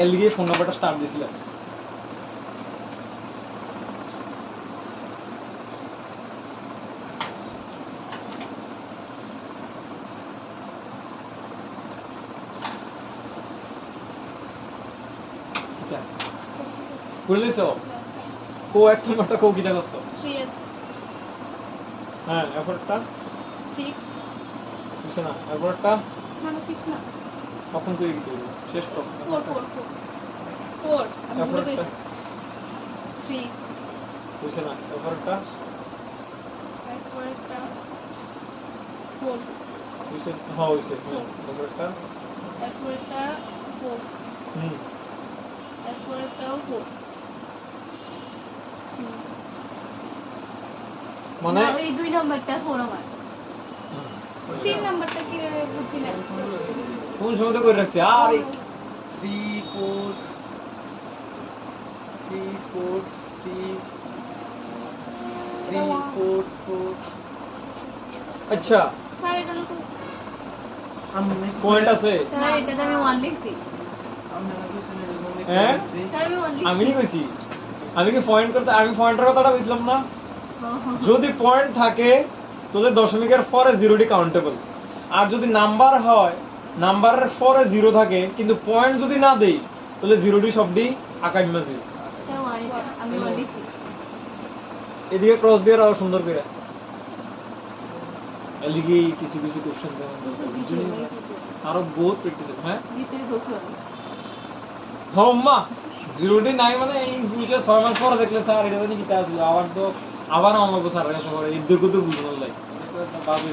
এর লিগে ফোন নাম্বারটা স্টার্ট দিছিলাম বুঝলিস কো এক নাম্বারটা কো কি জানাস 3s হ্যাঁ এফোর্টটা 6 বুঝছ না এফোর্টটা না 6 না কখন তুই কি করবি শেষ কর 4 আমি ভুলে এফোর্টটা গেছি 3 বুঝছ না এফোর্টটা তারপর একটা 4 বুঝছ হ্যাঁ বুঝছ এফোর্টটা তারপর একটা 4 হুম তারপর একটাও 4 মানে ওই 2 নাম্বারটা 4 আমার 3 নাম্বারটা কি বুঝছি না কোন সময় তো করে রাখছি আরে 3 4 3 4 3 3 4 4 আচ্ছা স্যার এটা না পয়েন্ট আছে স্যার এটাতে আমি 1 লিখছি হ্যাঁ? স্যার আমি 1 লিখছি আমি কইছি আমি কি পয়েন্ট করতে আমি পয়েন্টের কথাটা বুঝলাম না যদি পয়েন্ট থাকে তাহলে দশমিকের পরে জিরোটি কাউন্টেবল আর যদি নাম্বার হয় নাম্বারের পরে জিরো থাকে কিন্তু পয়েন্ট যদি না দেই তাহলে জিরোটি সবটি আকাইমা জিরো স্যার 1 এটা আমি 1 লিখছি এদিকে ক্রস দিয়ে আরো সুন্দর করে এদিকে কিছু কিছু কোশ্চেন দেওয়া আরো বহুত প্র্যাকটিস হ্যাঁ দ্বিতীয় গোখর হম্মা জিরোটি নাই মানে ইন ফিউচার 6 মাস পরে দেখলে স্যার এটা জানি কিতা আসলো আবার তো আবার আমার স্যার কাছে পরে এই দেখো তো বুঝলাম লাই বাবু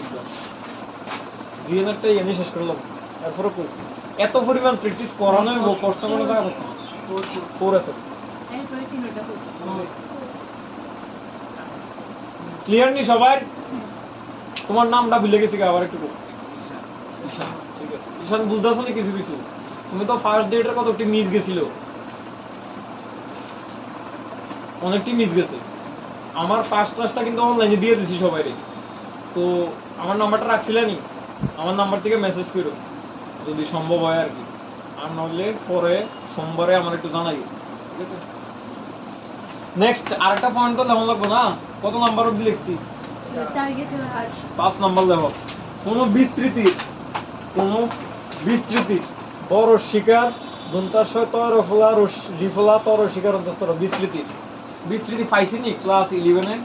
জিএনএরটা এনে শেষ করলাম এরপরে এত পরিমাণ প্র্যাকটিস করানোই কষ্ট করে জায়গা 4 আছে এরপরে তিনটা হলো ক্লিয়ার নি সবার তোমার নামটা ভুলে গেছি আবার একটু ঈশান ঠিক আছে ঈশান বুঝতেছো না কিছু কিছু তুমি তো ফার্স্ট ডেটের কতটি মিস গেছিল অনেকটি মিস গেছে আমার ফার্স্ট ক্লাসটা কিন্তু অনলাইনে দিয়ে দিছি সবাইরে তো আমার নাম্বারটা রাখছিলানি আমার নাম্বার থেকে মেসেজ করো যদি সম্ভব হয় আর কি আর নইলে পরে সোমবারে আমার একটু জানাই ঠিক আছে নেক্সট আরেকটা পয়েন্ট তো লেমন লাগবে না কত নাম্বার অবধি লিখছি 4 গেছে আর 5 নাম্বার লেখো কোনো বিস্তৃতির বড় শিকার দন্তাশয় তরফলা রিফলা তর শিকার অন্তস্তর বিস্তৃতি পাইছিনি ক্লাস 11 এ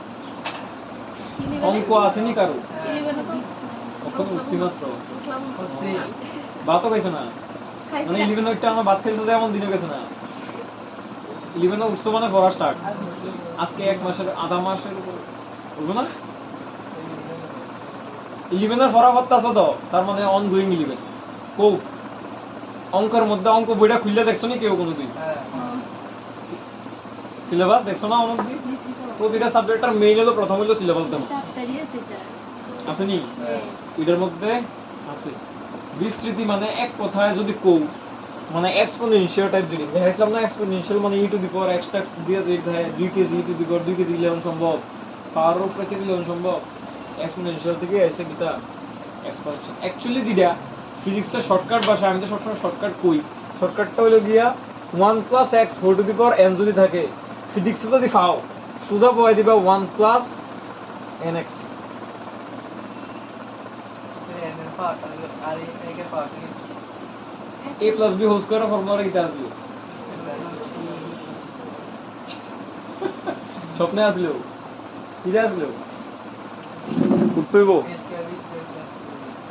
অঙ্ক আসেনি কারো 11 তো ওখানে উঠছি মাত্র হচ্ছে ভাতও খাইছো না মানে 11 ওইটা আমার ভাত খাইছো তো এমন দিনে গেছে না 11 উঠছো মানে পড়া স্টার্ট আজকে 1 মাসের আধা মাসের উপর বলবো না 11 এর পড়া করতেছো তো তার মানে অনগোয়িং 11 কো অঙ্কের মধ্যে অঙ্ক বইটা খুললে দেখছো নি কেউ কোনোদিন হ্যাঁ সিলেবাস দেখছো না অনবধি প্রতিটা সাবজেক্টের মেইন হলো প্রথম হলো সিলেবাস দেবো চারটারই আছে এটা আছে নি এটার মধ্যে আছে বিস্তৃতি মানে এক কথায় যদি কও মানে এক্সপোনেনশিয়াল টাইপ জিনিস দেখাইছিলাম না এক্সপোনেনশিয়াল মানে e to the power x টাক্স দিয়ে যে দেখায় 2 কেজি ই টু দি পাওয়ার 2 কেজি লেন সম্ভব পাওয়ার অফ কেজি লেন সম্ভব এক্সপোনেনশিয়াল থেকে এসে কিটা এক্সপানশন অ্যাকচুয়ালি যেটা ফিজিক্সের শর্টকাট ভাষা আমি তো সবসময় শর্টকাট কই শর্টকাটটা হলো গিয়া 1 plus x whole to the power n যদি থাকে ফিজিক্সে যদি পাও সোজা বয় দিবা 1 প্লাস nx এর পার্ট আর এর part a plus b whole square formula কিটা আসলো স্বপ্নে আসলো কিটা আসলো উত্তরব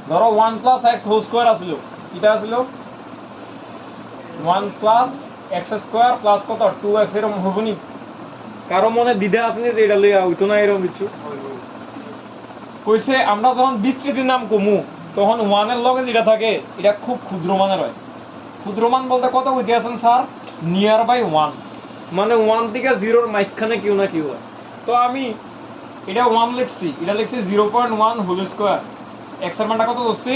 ধরো 1 প্লাস x হোল স্কয়ার আসলো কিটা আসলো 1 প্লাস x স্কয়ার প্লাস কত 2x এরকম হবনি কারো মনে দ্বিধা আছে না যে এটা লইয়া হইতো না এরকম কিছু কইছে আমরা যখন বিস্তৃতির নাম কমু তখন 1 এর লগে যেটা থাকে এটা খুব ক্ষুদ্র মানের হয় ক্ষুদ্র মান বলতে কত কইতে আছেন স্যার নিয়ার বাই 1 মানে 1 থেকে 0 এর মাঝখানে কেউ না কেউ হয় তো আমি এটা 1 লিখছি এটা লিখছি 0.1 হোল স্কয়ার x এর মানটা কত ধরছি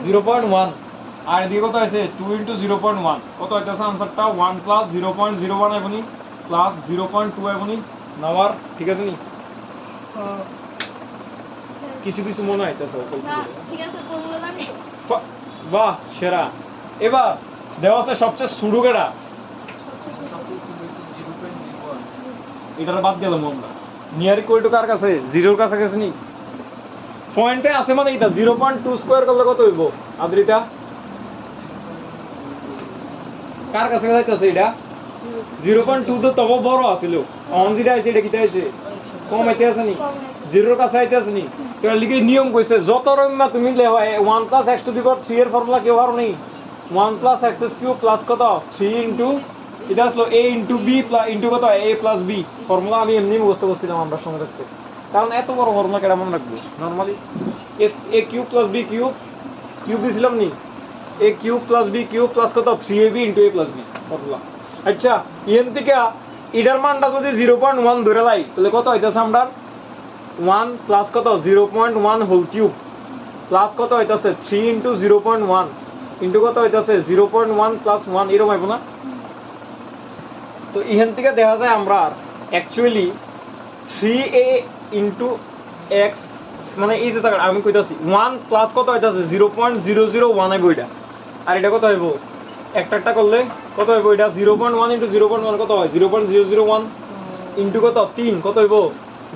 0.1 আর এদিকে কত আছে 2 * 0.1 কত হইতাছে আনসারটা 1 + 0.01 এবনি তো প্লাস 0.2 এবনি নাওয়ার ঠিক আছে নি কিছু কিছু মনে হইতেছে না ঠিক আছে ফর্মুলা জানি তো বাহ সেরা এবার দেওয়া আছে সবচেয়ে শুরু কেডা এটার বাদ দিলাম আমরা নিয়ার ইকুয়াল টু কার কাছে জিরোর কাছে গেছে নি পয়েন্টে আছে মানে এটা 0.2 স্কয়ার করলে কত হইব আদ্রিতা কার কাছে যাইতাছে এটা 0.2 তো তবে বড় আছিল অন যেটা আছে এটা কিটা আছে কম আইতে আছে নি জিরোর কাছে আইতে আছে নি তো এর লিগে নিয়ম কইছে যত রম্মা তুমি লেও 1 + x টু দি পাওয়ার 3 এর ফর্মুলা কেউ আর নেই 1 + x কিউব প্লাস কত 3 ইনটু এটা আসলো a ইনটু b ইনটু কত a প্লাস b ফর্মুলা আমি এমনি মুখস্থ করছিলাম আমরা সঙ্গে থাকতে কারণ এত বড় ফর্মুলা কেডা মনে রাখবো normally a cube plus b cube দিছিলাম নি a cube plus b cube plus কত 3ab into a plus b formula আচ্ছা এন থেকে এটার মানটা যদি 0.1 ধরে লাই তাহলে কত হইতাছে আমরা 1 প্লাস কত 0.1 হোল কিউব প্লাস কত হইতাছে 3 ইনটু 0.1 ইনটু কত হইতাছে 0.1 প্লাস 1 এরকম হইব না তো এখান থেকে দেখা যায় আমরা অ্যাকচুয়ালি 3a ইনটু x মানে এই যে জায়গাটা আমি কইতাছি 1 প্লাস কত হইতাছে 0.001 হইব এটা আর এটা কত হইব একটা করলে কত হইব এটা 0.1 ইনটু 0.1 কত হয় 0.001 ইনটু কত 3 কত হইব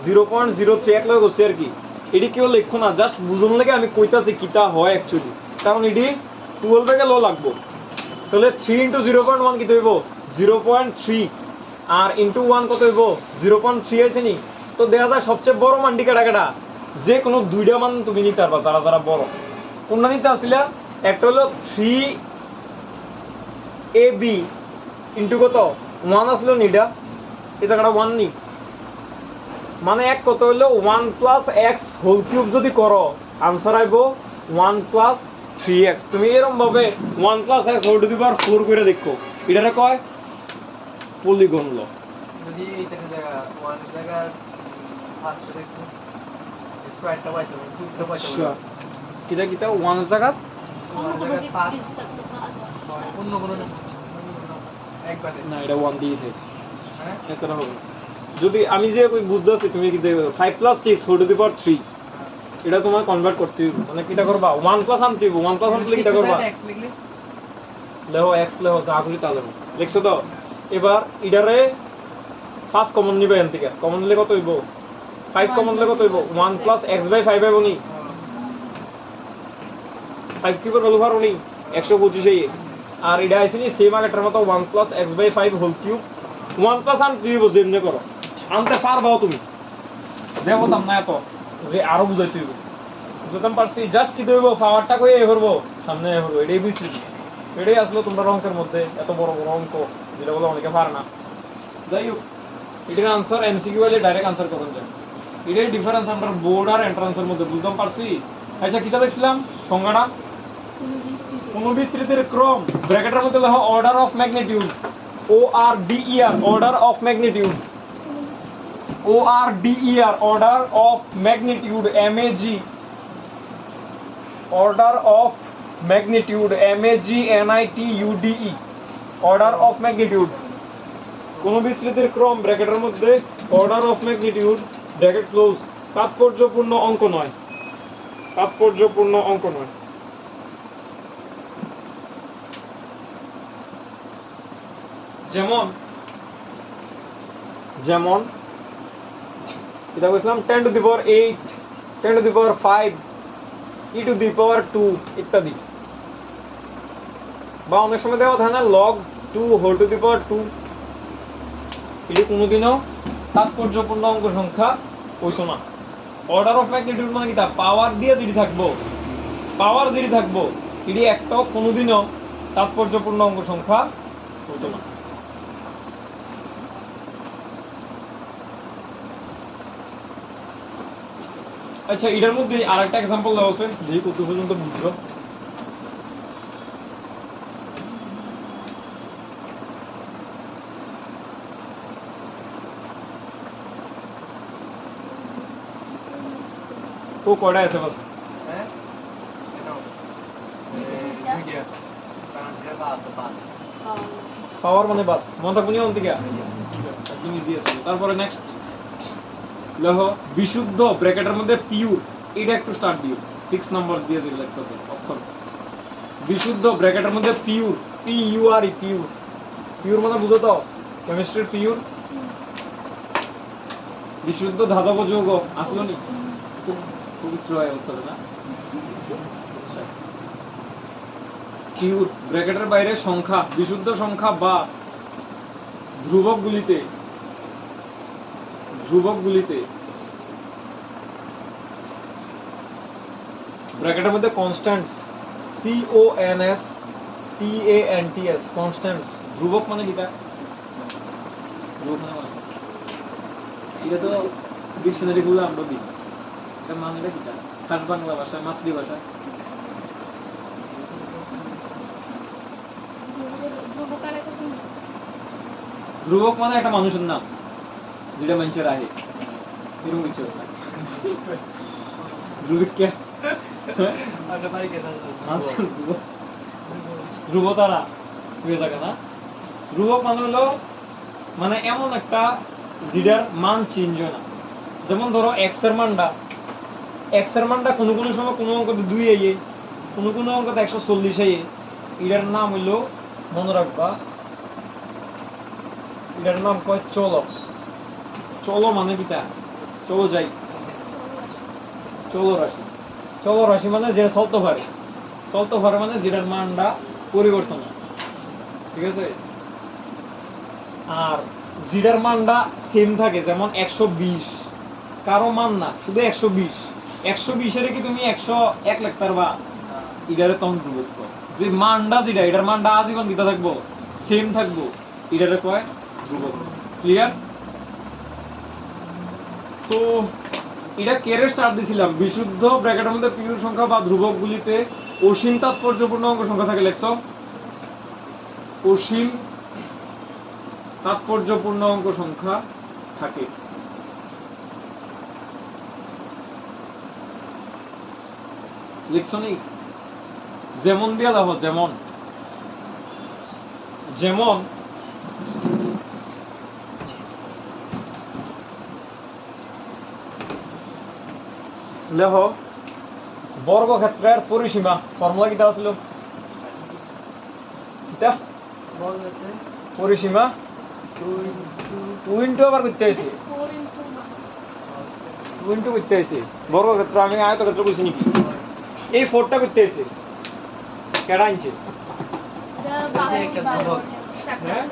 0.03 এক লগে গছি আর কি এডি কেউ লিখো না জাস্ট বুঝুন লাগে আমি কইতাছি কিটা হয় অ্যাকচুয়ালি কারণ এডি 12 থেকে লো লাগবো তাহলে 3 ইনটু 0.1 কত হইব 0.3 আর ইনটু 1 কত হইব 0.3 আছে নি তো দেখা যায় সবচেয়ে বড় মানটি কেডা যে কোনো দুইটা মান তুমি নিতে পারবা যারা যারা বড় কোনটা নিতে আসিলা একটা হলো 3ab ইনটু কত 1 আসলো নি এটা এই জায়গাটা 1 নি মানে এক কত হলো 1 প্লাস x হোল কিউব যদি করো आंसर আইব 1 প্লাস 3x তুমি এরকম ভাবে 1 plus x whole to the power 4 করে দেখো এটারে কয় পলিগন ল যদি এই জায়গা 1 জায়গা 5 দেখো স্কয়ারটা পাইতে হবে দুটো পাইতে হবে কিটা কিটা 1 জায়গা অন্য কোনো দিক 5 দিক থাকতে পাঁচ অন্য কোনো না একবারে না এটা 1 দিয়ে থাকে হ্যাঁ এছাড়া হবে না। যদি আমি যে বুঝতে আছি তুমি কি 5 plus 6 whole to the power 3 এটা তোমার কনভার্ট করতে হবে মানে কিটা করবা 1 প্লাস আনতে হবে 1 প্লাস আনতে কিটা করবা x লিখলে লেও x লেও যা খুশি তা লেও লিখছো তো এবার ইডারে ফার্স্ট কমন নিবে এন থেকে কমন নিলে কত হইব 5 কমন নিলে কত হইব 1 প্লাস x বাই 5 হইব নি 5 কিউবের হোল ওভার নি 125 এই আর এটা আইছে নি সেম আগেটার মতো 1 plus x by 5 whole cube 1 plus আনতে হইব যেমনে করো আনতে পারবাও তুমি দেবতাম না এত যে আরো বুঝাইতে হইব বুঝতাম পারছি জাস্ট কি দেব পাওয়ারটা কই এ করব সামনে এ করব এটাই বুঝছি এটাই আসলে তোমরা অঙ্কের মধ্যে এত বড় বড় অঙ্ক যেটা বলে অনেকে পারে না যাই হোক এটার আনসার এমসিকিউ বলে ডাইরেক্ট আনসার করুন যায় এটাই ডিফারেন্স আমরা বোর্ড আর এন্ট্রান্সের মধ্যে বুঝতাম পারছি আচ্ছা কিটা দেখছিলাম সংজ্ঞাটা কোনো বিস্তৃতির ক্রম ব্র্যাকেটের মধ্যে লেখো order of magnitude O R D E R order of magnitude ORDER order of magnitude MAG order of magnitude MAGNITUDE order of magnitude কোন বিস্তৃতির ক্রম ব্র্যাকেটের মধ্যে order of magnitude bracket close তাৎপর্যপূর্ণ অঙ্ক নয় তাৎপর্যপূর্ণ অঙ্ক নয় যেমন যেমন এটা বলছিলাম 10 to the power 8 10 to the power 5 e to the power 2 ইত্যাদি বা অনেক সময় দেওয়া থাকে না log 2 whole to the power 2 এটি কোনোদিনও তাৎপর্যপূর্ণ অঙ্ক সংখ্যা হইতো না অর্ডার অফ ম্যাগনিটিউড মানে কি তা পাওয়ার দিয়ে যেটি থাকবো পাওয়ার যেটি থাকবো এটি একটাও কোনোদিনও তাৎপর্যপূর্ণ অঙ্ক সংখ্যা হইতো না আচ্ছা এটার মধ্যে আরেকটা एग्जांपल দেওয়া আছে দেখি কত পর্যন্ত বুঝছো ও কয়টা আছে বাস হ্যাঁ এটা দুইটা কারণ এটা বাদ পাওয়ার মানে বাদ মন থাকুনি অন্তিকা ঠিক আছে, একদম ইজি আছে। তারপরে নেক্সট লহ বিশুদ্ধ ব্র্যাকেটের মধ্যে পিওর, এটা একটু স্টার্ট দিও 6 নাম্বার দিয়ে যেগুলো লিখতেছে অক্ষর। বিশুদ্ধ ব্র্যাকেটের মধ্যে pure, P U R E, pure. Pure মানে বুঝো তো কেমিস্ট্রির পিওর, বিশুদ্ধ ধাতব যৌগ আসলো নি, খুব পবিত্র হয়ে উঠতেছে না। পিওর ব্র্যাকেটের বাইরে সংখ্যা, বিশুদ্ধ সংখ্যা বা ধ্রুবকগুলিতে, ধ্রুবকগুলিতে ব্র্যাকেটের মধ্যে কনস্ট্যান্টস, CONSTANTS, কনস্ট্যান্টস। ধ্রুবক মানে কিটা? ধ্রুবক মানে এটা তো ডিকশনারি গুলো আমরা দিই, এটা মানেটা কিটা? খাস বাংলা ভাষা, মাতৃভাষা। ধ্রুবকার একটা কি? ধ্রুবক মানে একটা মানুষের নাম যেটা মানুষের আহে, এরকম কিছু একটা। ধ্রুবক কে? আগে বাড়ি কেন ধ্রুব তারা হয়ে থাকে না। ধ্রুবক মানে হলো মানে এমন একটা যেটার মান চেঞ্জ হয় না। যেমন ধরো এক্স এর মানটা কোনো কোনো সময় কোনো অঙ্কতে 2 আইয়ে, কোনো কোনো অঙ্কতে 140 আইয়ে। এটার নাম হইলো, মনে রাখবা, এটার নাম কয় চলো। চলো মানে কিটা? চলো যাই, চলো রাশি। চলো রাশি মানে যে চলতে পারে, চলতে পারে মানে যেটার মানটা পরিবর্তন হয়, ঠিক আছে। আর যেটার মানটা সেম থাকে, যেমন 120 কারো মান না, শুধু 120, 120 কি তুমি 101 লিখতে পারবা? এটারে তখন ধ্রুবক কয়। যে মানটা যেটা, এটার মানটা আজীবন দিতে থাকবো, সেম থাকবো, এটারে কয় ধ্রুবক। ক্লিয়ার? তো এটা কেরে স্টার্ট দিছিলাম, বিশুদ্ধ ব্র্যাকেটের মধ্যে পিওর সংখ্যা বা ধ্রুবকগুলিতে অসীম তাৎপর্যপূর্ণ অঙ্ক সংখ্যা থাকে। লেখছো অসীম তাৎপর্যপূর্ণ অঙ্ক সংখ্যা থাকে। লিখছো নি? যেমন দিয়া দেখো, যেমন যেমন লেহ বর্গক্ষেত্রের পরিসীমা, ফর্মুলা কিটা ছিল? কিটা? বলতে পরিসীমা 2 ইনটু আবার করতে হয়েছে, 4 into 2 ইনটু করতে হয়েছে। বর্গক্ষেত্র আমি আয়তক্ষেত্র বুঝি নাকি? এই 4টা করতে হয়েছে, কেডা আনছে? হ্যাঁ?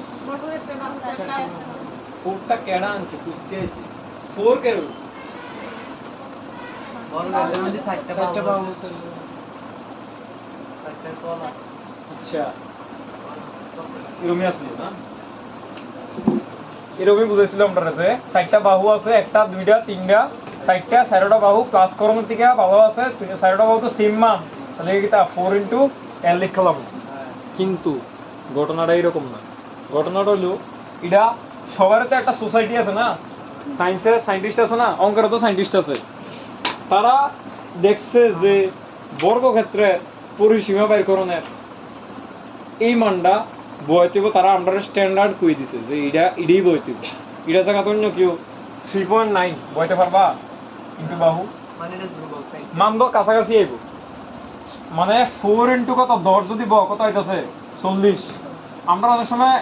4টা কেডা আনছে করতে হয়েছে? 4 কেন? বলতে মানে 60টা বাহু ছিল। 60টা তলা। আচ্ছা, এরকমই আসলো না? এরকমই বুঝেছিলাম আমরা যে 4টা বাহু আছে, 1টা 2টা 3টা 4টা 4টা বাহু প্লাস করণের থেকে বাহু আছে, 4টা বাহু তো সেম মান, তাহলে এটা 4 ইনটু n লিখলাম। কিন্তু ঘটনাটা এরকম না। ঘটনাটা হলো এটা সবারই তো একটা সোসাইটি আছে না, সায়েন্সের সায়েন্টিস্ট আছে না, অঙ্কেরও তো সায়েন্টিস্ট আছে। তারা দেখছে যে বর্গক্ষেত্রের পরিসীমা বাইরকরণের এই মানটা বয়তিব, তারা আমরা স্ট্যান্ডার্ড কই দিছে যে এটা এটাই বয়তিব। এটা জায়গা তো অন্য কেউ 3.9 বইতে পারবা কিন্তু বাহু মানে এটা ধ্রুবক তাই। মান তো কাছাকাছি আইব, মানে 4 ইনটু কত 10 যদি ব কত হইতাছে 40। আমরা অনেক সময়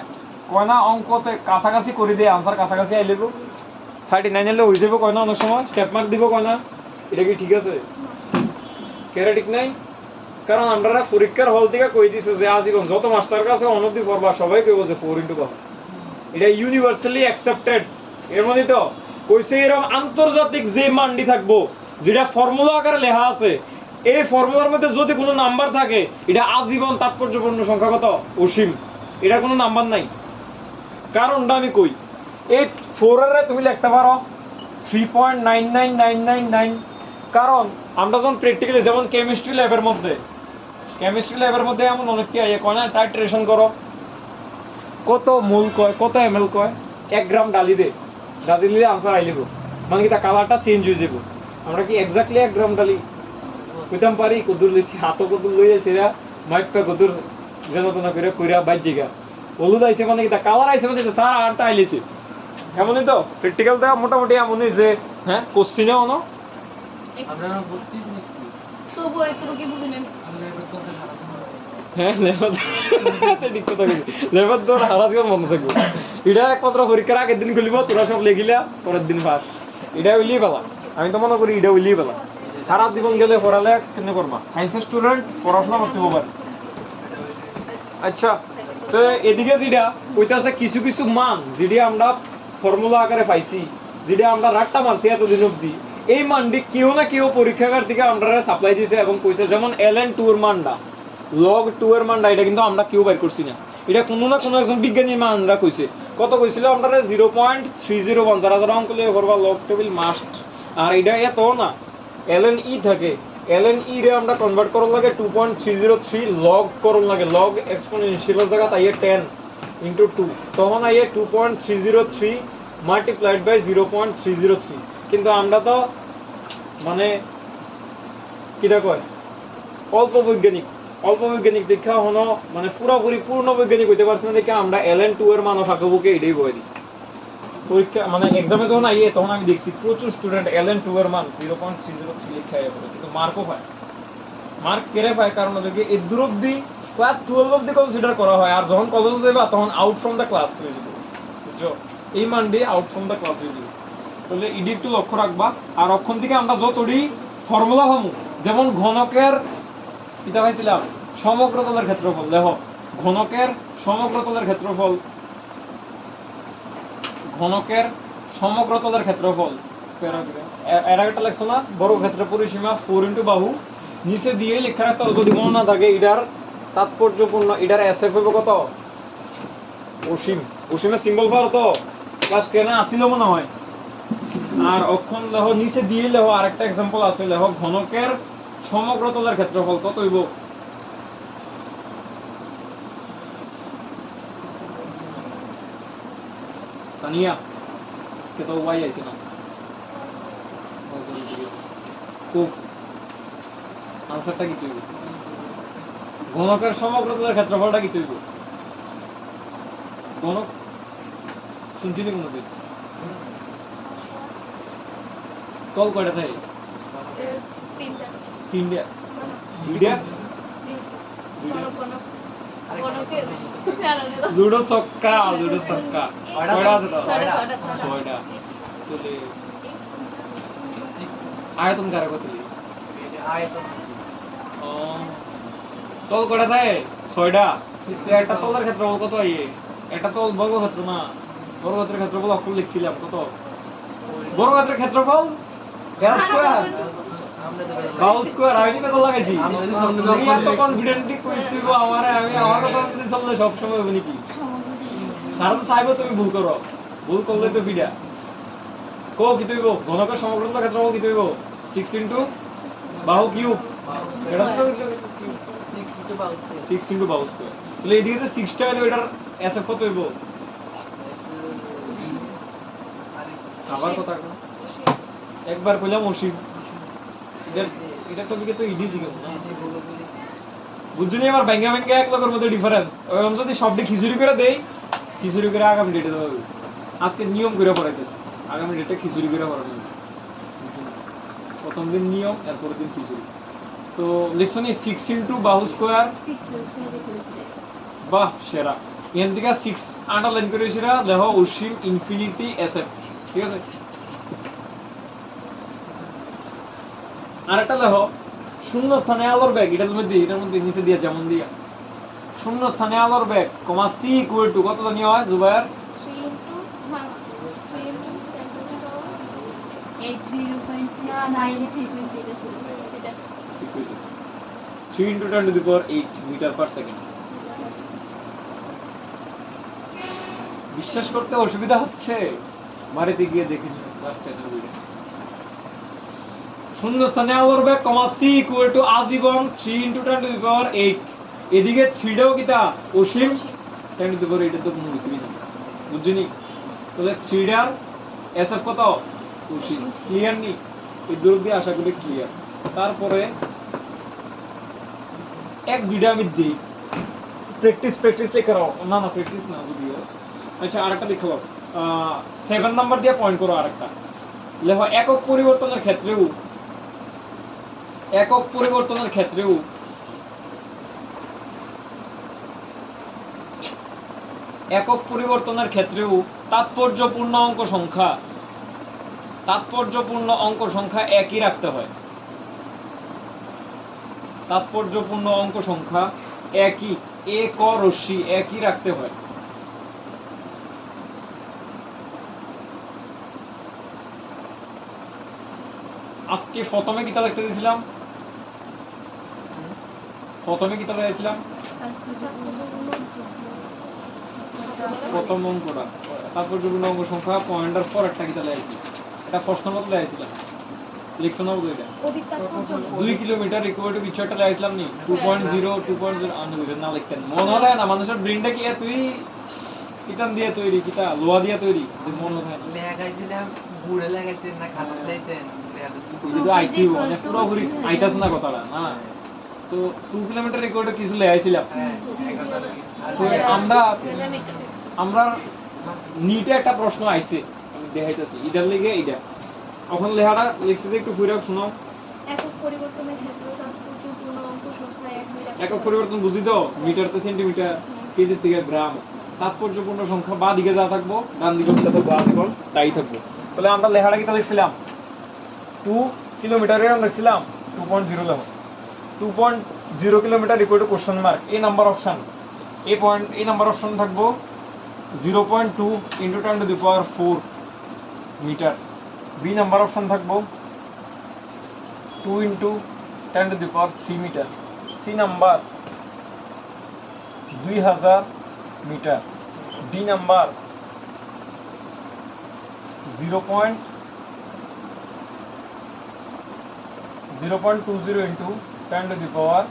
কয় না অঙ্কতে কাছাকাছি করে দিয়ে আনসার কাছাকাছি আইলেব, 39 এলে হয়ে যাবে কয় না, অনেক সময় স্টেপ মার্ক দিব কয় না। এটা কি ঠিক আছে? কেরা ঠিক নাই? কারণ আমরা পরীক্ষার হল থেকে কই দিছে যে আজীবন যত মাস্টার কাছে অনবধি পড়বা সবাই কইব যে 4 ইনটু বাহু। এটা ইউনিভার্সালি অ্যাকসেপ্টেড। এর মানে তো কইছে এরকম আন্তর্জাতিক যে মানটি থাকবো, যেটা ফর্মুলা আকারে লেখা আছে, এই ফর্মুলার মধ্যে যদি কোনো নাম্বার থাকে, এটা আজীবন তাৎপর্যপূর্ণ সংখ্যা কত? অসীম। এটা কোনো নাম্বার নাই। কারণটা আমি কই, এই 4 এর তুমি লিখতে পারো 3.99999, কারণ আমরা যখন প্র্যাকটিক্যালি যেমন কেমিস্ট্রি ল্যাবের মধ্যে এমন অনেকটি আইয়ে কয় না টাইট্রেশন করো, কত মোল কয়, কত ml কয়, 1 গ্রাম ডালি দিলে আনসার আইলিব, মানে কি তা কালারটা চেঞ্জ হয়ে যাব। আমরা কি এক্স্যাক্টলি 1 গ্রাম ডালি কইতাম পারি? কদুর লইছি, হাতও কদুর লইয়া সেরা মাইপা কদুর যেন তেন করে কইরা বাইর জায়গা হলুদ আইছে, মানে কি তা কালার আইছে, মানে স্যার আরটা আইলিছে এমনই তো প্র্যাকটিক্যালটা মোটামুটি এমনই যে হ্যাঁ কোশ্চিনে অনো আমরা 32 মিনিট তবু এতটুকু কি বুঝি নেন আমরা এবার তো সারা সময় হ্যাঁ ঠিক কথা বলছি লেবার তোর হারাজগান বন্ধ থাকবে এটা একমাত্র পরীক্ষার আগের দিন খুলিব তোরা সব লেখিলা পরের দিন পাস এটা উইলিয়ে পেলা আমি তো মনে করি এটা উইলিয়ে পেলা সারা জীবন গেলে পড়ালে কেন করবা সায়েন্সের স্টুডেন্ট পড়াশোনা করতে পারবে আচ্ছা তো এদিকে যেটা ওইটা আছে কিছু কিছু মান যেটা আমরা ফর্মুলা আকারে পাইছি যেটা আমরা রাট্টা মারছি এতদিন অব্দি এই মানটি কেউ না কেউ পরীক্ষাগার থেকে আমরা সাপ্লাই দিয়েছে এবং কইছে যেমন ln2 এর মানটা log 2 এর মানটা এটা কিন্তু আমরা কেউ বের করছি না এটা কোনো না কোনো একজন বিজ্ঞানী মানরা কইছে কত কইছিল আমরা 0.301 যারা যারা অঙ্ক লিয়ে করবা log টেবিল মাস্ট আর এটা এত না ln e থাকে ln e রে আমরা কনভার্ট করন লাগে 2.303 log করন লাগে log এক্সপোনেনশিয়াল জায়গা তাই 10 into 2 তখন আইয়ে 2.303 মাল্টিপ্লাইড বাই 0.303 কিন্তু আমরা তো মানে কিটা কয় অল্প বৈজ্ঞানিক দেখা হনো মানে পুরোপুরি পূর্ণ বৈজ্ঞানিক হইতে পারছি না দেখে আমরা ln2 এর মানও ফাঁকে বুকে এটাই বলে দিই পরীক্ষা মানে এক্সামে যখন আইয়ে তখন আমি দেখছি প্রচুর স্টুডেন্ট ln2 এর মান 0.303 লিখে আইয়ে পড়ে কিন্তু মার্কও পায় মার্ক কেড়ে পায় কারণ হলো কি এই দূর অবধি ক্লাস 12 অবধি কনসিডার করা হয় আর যখন কলেজে যাবা তখন আউট ফ্রম দ্য ক্লাস হয়ে যাবে বুঝছো এই মান দিয়ে আউট ফ্রম দ্য ক্লাস হয়ে যাবে তাহলে এটি একটু লক্ষ্য রাখবা আর অক্ষণ থেকে আমরা যতটি ফর্মুলা পাবো যেমন ঘনকের এটা পাইছিলাম সমগ্রতলের ক্ষেত্রফল দেখো ঘনকের সমগ্রতলের ক্ষেত্রফল এর আগেটা লেখছো না বর্গক্ষেত্রের পরিসীমা 4 ইনটু বাহু নিচে দিয়ে লেখা রাখতে যদি মনে না থাকে এটার তাৎপর্যপূর্ণ এটার এসএফ হবে কত অসীমের সিম্বল পাও তো ক্লাস 10 এ আসিল মনে হয় আর অক্ষণ লেহ নিচে দিয়ে লেহ আরেকটা एग्जांपल আছে লেহ ঘনকের সমগ্রতলের ক্ষেত্রফল কত হইব তানিয়া আজকে তো ওয়াই আইছে না খুব আনসারটা কি হইব ঘনকের সমগ্রতলের ক্ষেত্রফলটা কি হইব ঘনক শুনছিনি কোনদিন তল কয়টা থাকে তিনটা তিনটা দুইটা লুডো ছক্কা কয়টা আছে তো ছয়টা তাহলে আয়তন কারে কত আয়তন তল কয়টা থাকে ছয়টা একটা তলের ক্ষেত্রফল কত ইয়ে একটা তল বর্গক্ষেত্র না বর্গক্ষেত্রের ক্ষেত্রফল অক্ষর লিখছিলাম কত বর্গক্ষেত্রের ক্ষেত্রফল এল স্কয়ার বাউ স্কয়ার আমি কত লাগাইছি আমি এত কনফিডেন্টলি কইতেইব আমারে আমি আমার কথা যদি চললে সব সময় হবে নাকি স্যার তো চাইবো তুমি ভুল করো ভুল করলে তো ফিডা কো কি তৈব ঘনকের সমগ্রতলের ক্ষেত্রফল কি তৈব 6 ইনটু বাহু কিউব এটা তো 6 ইনটু বাহু স্কয়ার তাহলে এদিকে যে 6 টা হলো এটার এসএফ কত হইব আবার কথা একবার কইলাম অসীম এটা টপিকে তো ইডি দিকে না বুঝুনি আমার ব্যাংকা এক লোকের মধ্যে ডিফারেন্স ওই যদি সবটি খিচুড়ি করে দেই খিচুড়ি করে আগামী ডেটে দেবো আজকে নিয়ম করে পড়াইতেছে আগামী ডেটে খিচুড়ি করে পড়ানো প্রথম দিন নিয়ম এরপরের দিন খিচুড়ি তো লিখছনি 6 ইনটু বাহু স্কয়ার বাহ সেরা এখান থেকে 6 আন্ডারলাইন করে সেরা দেখো অসীম ইনফিনিটি এসএফ ঠিক আছে আরেকটা লেখো শূন্য স্থানে আলোর ব্যাগ এটার মধ্যে নিচে দিয়া যেমন দিয়া শূন্য স্থানে আলোর ব্যাগ কমা সি ইকুয়াল টু কত জানি হয় Zubair 3 into 10 to the power 8 meter per second বিশ্বাস করতে অসুবিধা হচ্ছে বাড়িতে গিয়ে দেখে নিন ক্লাস 10 এর ভিডিও শূন্য স্থানে আলোর বেগ কমা সি ইকুয়াল টু আজীবন 3 into 10 to the power 8 এদিকে 3 টাও কিটা অসীম 10 to the power 8 এর তো কোনো উত্তরই না বুঝছনি তাহলে 3 টার এসএফ কত অসীম ক্লিয়ার নি এই দূর দিয়ে আশা করি ক্লিয়ার তারপরে এক দুইটা আমি দেই প্র্যাকটিস লিখে রাও না প্র্যাকটিস না যদিও আচ্ছা আরেকটা লিখো 7 নাম্বার দিয়ে পয়েন্ট করো আরেকটা লেখো একক পরিবর্তনের ক্ষেত্রেও একক পরিবর্তনের ক্ষেত্রেও একক পরিবর্তনের ক্ষেত্রেও তাৎপর্যপূর্ণ অঙ্ক সংখ্যা একই রাখতে হয়। তাৎপর্যপূর্ণ অঙ্ক সংখ্যা একই এক রশ্মি একই রাখতে হয়। আজকে প্রথমে কিতা লিখতে দিয়েছিলাম? প্রথম অঙ্কটা তাৎপর্যপূর্ণ অঙ্ক সংখ্যা পয়েন্টের পর একটা কিতা লেগেছি, এটা প্রশ্ন মতো লেগেছিলাম, লিখছো না বুঝলি? 2 কিলোমিটার ইকুয়াল টু কিছু একটা লেগেছিলাম নি 2.0 2.0 আমি বুঝে না লিখতেন মনে হয় না মানুষের ব্রেনটা কি তুই কিতান দিয়ে তৈরি কিতা লোহা দিয়ে তৈরি যে মনে হয় না লেখাইছিলাম বুড়ে লেখাইছেন না খাতা দিয়েছেন যদি আইকিউ মানে পুরোপুরি আইতাছ না কথাটা না তো 2 কিলোমিটার ইকুয়াল টু কিছু লেগেছিলাম। তো আমরা নিটে একটা প্রশ্ন আইছে আমি দেখাইতেছি এটার লিগে এটা এখন লেখাটা লিখছে যে একটু ফুইরা শোনাও। একক পরিবর্তনের ক্ষেত্রে তাৎপর্যপূর্ণ অঙ্ক সংখ্যা একক পরিবর্তন বুঝি তো মিটার তে সেন্টিমিটার কেজি থেকে গ্রাম তাৎপর্যপূর্ণ সংখ্যা বা দিকে যা থাকবো ডান দিকে যেটা থাকবো আজীবন তাই থাকবো। তাহলে আমরা লেখাটা কি লিখছিলাম 2 কিলোমিটারে আমরা লিখছিলাম 2.0 লেখো 2.0 kilometre equal to question mark এই নাম্বার অপশন এই নাম্বার অপশন থাকবো 0.2 into 10 to the power 4 metre. B number option থাকবো 2 into 10 to the power 3 metre. C number 2000 metre. D number 0.20 into 10 to the power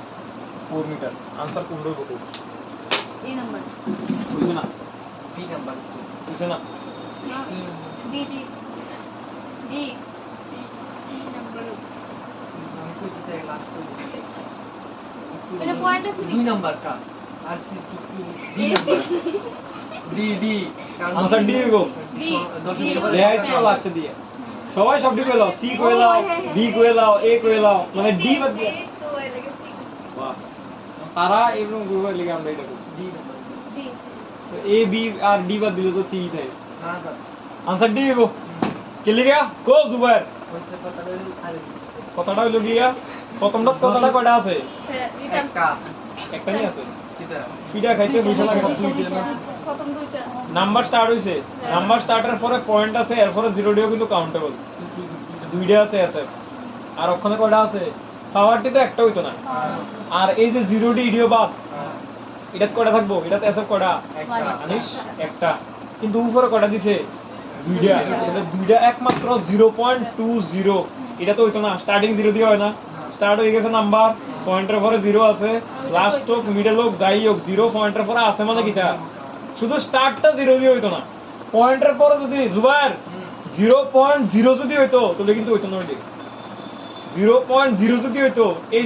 4 metre. Answer কোনটা হবে? এই number বুঝছ না? B number বুঝছ না? D D D C number আমি কইতে চাই লাস্ট এটা পয়েন্ট আছে 2 নাম্বার কা আর C D number D D answer D গো লেখাইছো লাস্টে দিয়ে সবাই সব ডি কইলাও সি কইলাও বি কইলাও এ কইলাও মানে ডি বাদ দিয়ে তো এই লাগে বাহ তারা এরকম গ্রুপের লিগে আমরা এটা করি ডি নাম্বার ডি তো এ বি আর ডি বাদ দিলে তো সি থাকে। না স্যার आंसर ডি গো কে লিগা কো জুবাইর কইতে কথা হইলো খালি কতটা হইলো গিয়া প্রথমটা কতটা কয়টা আছে এটা একটা একটা নি আছে কিটা ফিডা খাইতে বুঝা লাগে প্রথম দুইটা নাম্বার স্টার্ট হইছে নাম্বার স্টার্টের পরে পয়েন্ট আছে এরপরে জিরো ডিও কিন্তু কাউন্টেবল দুইটা আছে এসএফ আর ওখানে কয়টা আছে পাওয়ারটি তো একটা হইতো না আর এই যে জিরো ডি ইডিও বাদ এটা কয়টা থাকবো এটাতে এসএফ কয়টা একটা আনিস একটা কিন্তু উপরে কয়টা দিছে দুইটা তাহলে দুইটা একমাত্র 0.20 এটা তো হইতো না স্টার্টিং জিরো দিয়ে হয় না স্টার্ট হয়ে গেছে নাম্বার পয়েন্টের পরে জিরো আছে লাস্ট হোক মিডল হোক যাই হোক জিরো পয়েন্টের পরে আছে মানে কিটা শুধু স্টার্টটা জিরো দিয়ে হইতো না পয়েন্টের পরে যদি জুবাইর 0.0 যদি হইতো তাহলে কিন্তু হইতো না ওইটা 0.0 যদি হইতো এই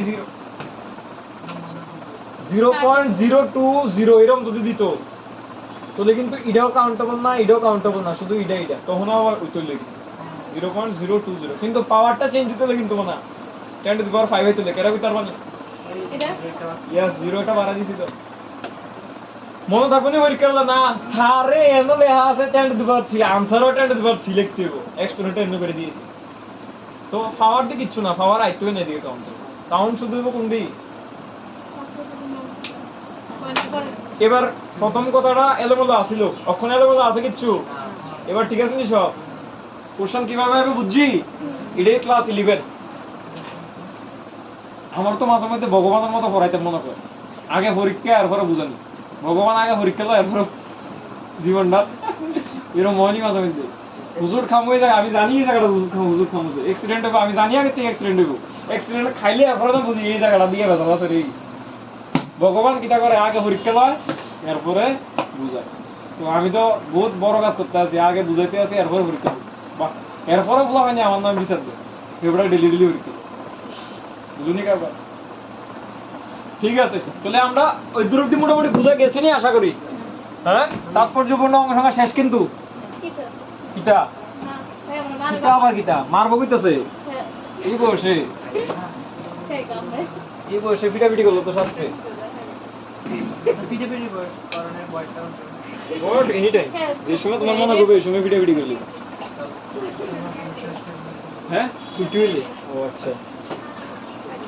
0.020 এরকম যদি দিত তাহলে কিন্তু এটাও কাউন্টেবল না শুধু এটা তখন আবার হইতো লিখি 0.020 কিন্তু পাওয়ারটা চেঞ্জ হইতো কিন্তু না 10 টু দি পাওয়ার 5 হইতো কেরা কইতার মানে এটা ইয়েস 0 টা বাড়া দিছি তো মনে থাকবে না পরীক্ষা হলো না সারে এনো লেখা আছে 10 to the power 3 आंसरও 10 to the power 3 লিখতে হবে এক্সট্রা এমনি করে দিয়েছি তো পাওয়ার দি কিচ্ছু না পাওয়ার আইতোই না দিকে কাউন্ট শুধু হইব কোন দি এবার প্রথম কথাটা এলোমেলো আসিল অক্ষণ এলোমেলো আছে কিচ্ছু এবার ঠিক আছে নি সব কোশ্চেন কিভাবে হবে বুঝছি এটাই ক্লাস 11 আমার তো মাঝে মধ্যে ভগবানের মতো পড়াইতে মনে করে আগে পরীক্ষা আর পরে বুঝানি ভগবান আগে পরীক্ষা লয় এরপর জীবনটা এরকম মনই মাঝে মধ্যে হুজুর খাম হয়ে যায় আমি জানি এই জায়গাটা হুজুর খাম হচ্ছে অ্যাক্সিডেন্ট হবে আমি জানি আগে থেকে অ্যাক্সিডেন্ট হইব অ্যাক্সিডেন্ট খাইলে এরপরে তো বুঝি এই জায়গাটা দিয়ে ভেজাল আছে রে ভগবান কিটা করে আগে পরীক্ষা লয় এরপরে বুঝায় তো আমি তো বহুত বড় কাজ করতে আছি আগে বুঝাইতে আছি এরপরে পরীক্ষা বাহ এরপরে বলা হয়নি আমার নাম বিচার দেয় এবারে ডেলি পরীক্ষা বুঝুনি কারবার ঠিক আছে তাহলে আমরা ওই দূর অব্দি মোটামুটি বুঝে গেছি নি আশা করি হ্যাঁ তাৎপর্যপূর্ণ অঙ্ক সংখ্যা শেষ কিন্তু কি কিতা না হ্যাঁ মনে না কিতা আবার কিতা মারবো কইতাছে হ্যাঁ এই বয়সে ঠিক আছে এই বয়সে পিটাপিটি করলো তো শাস্তি পিঠে পিঠে বয়স করণের বয়সটা হচ্ছে বয়স এনি টাইম যে সময় তোমার মনে করবে এই সময় পিটাপিটি করলি হ্যাঁ ছুটি হইলে ও আচ্ছা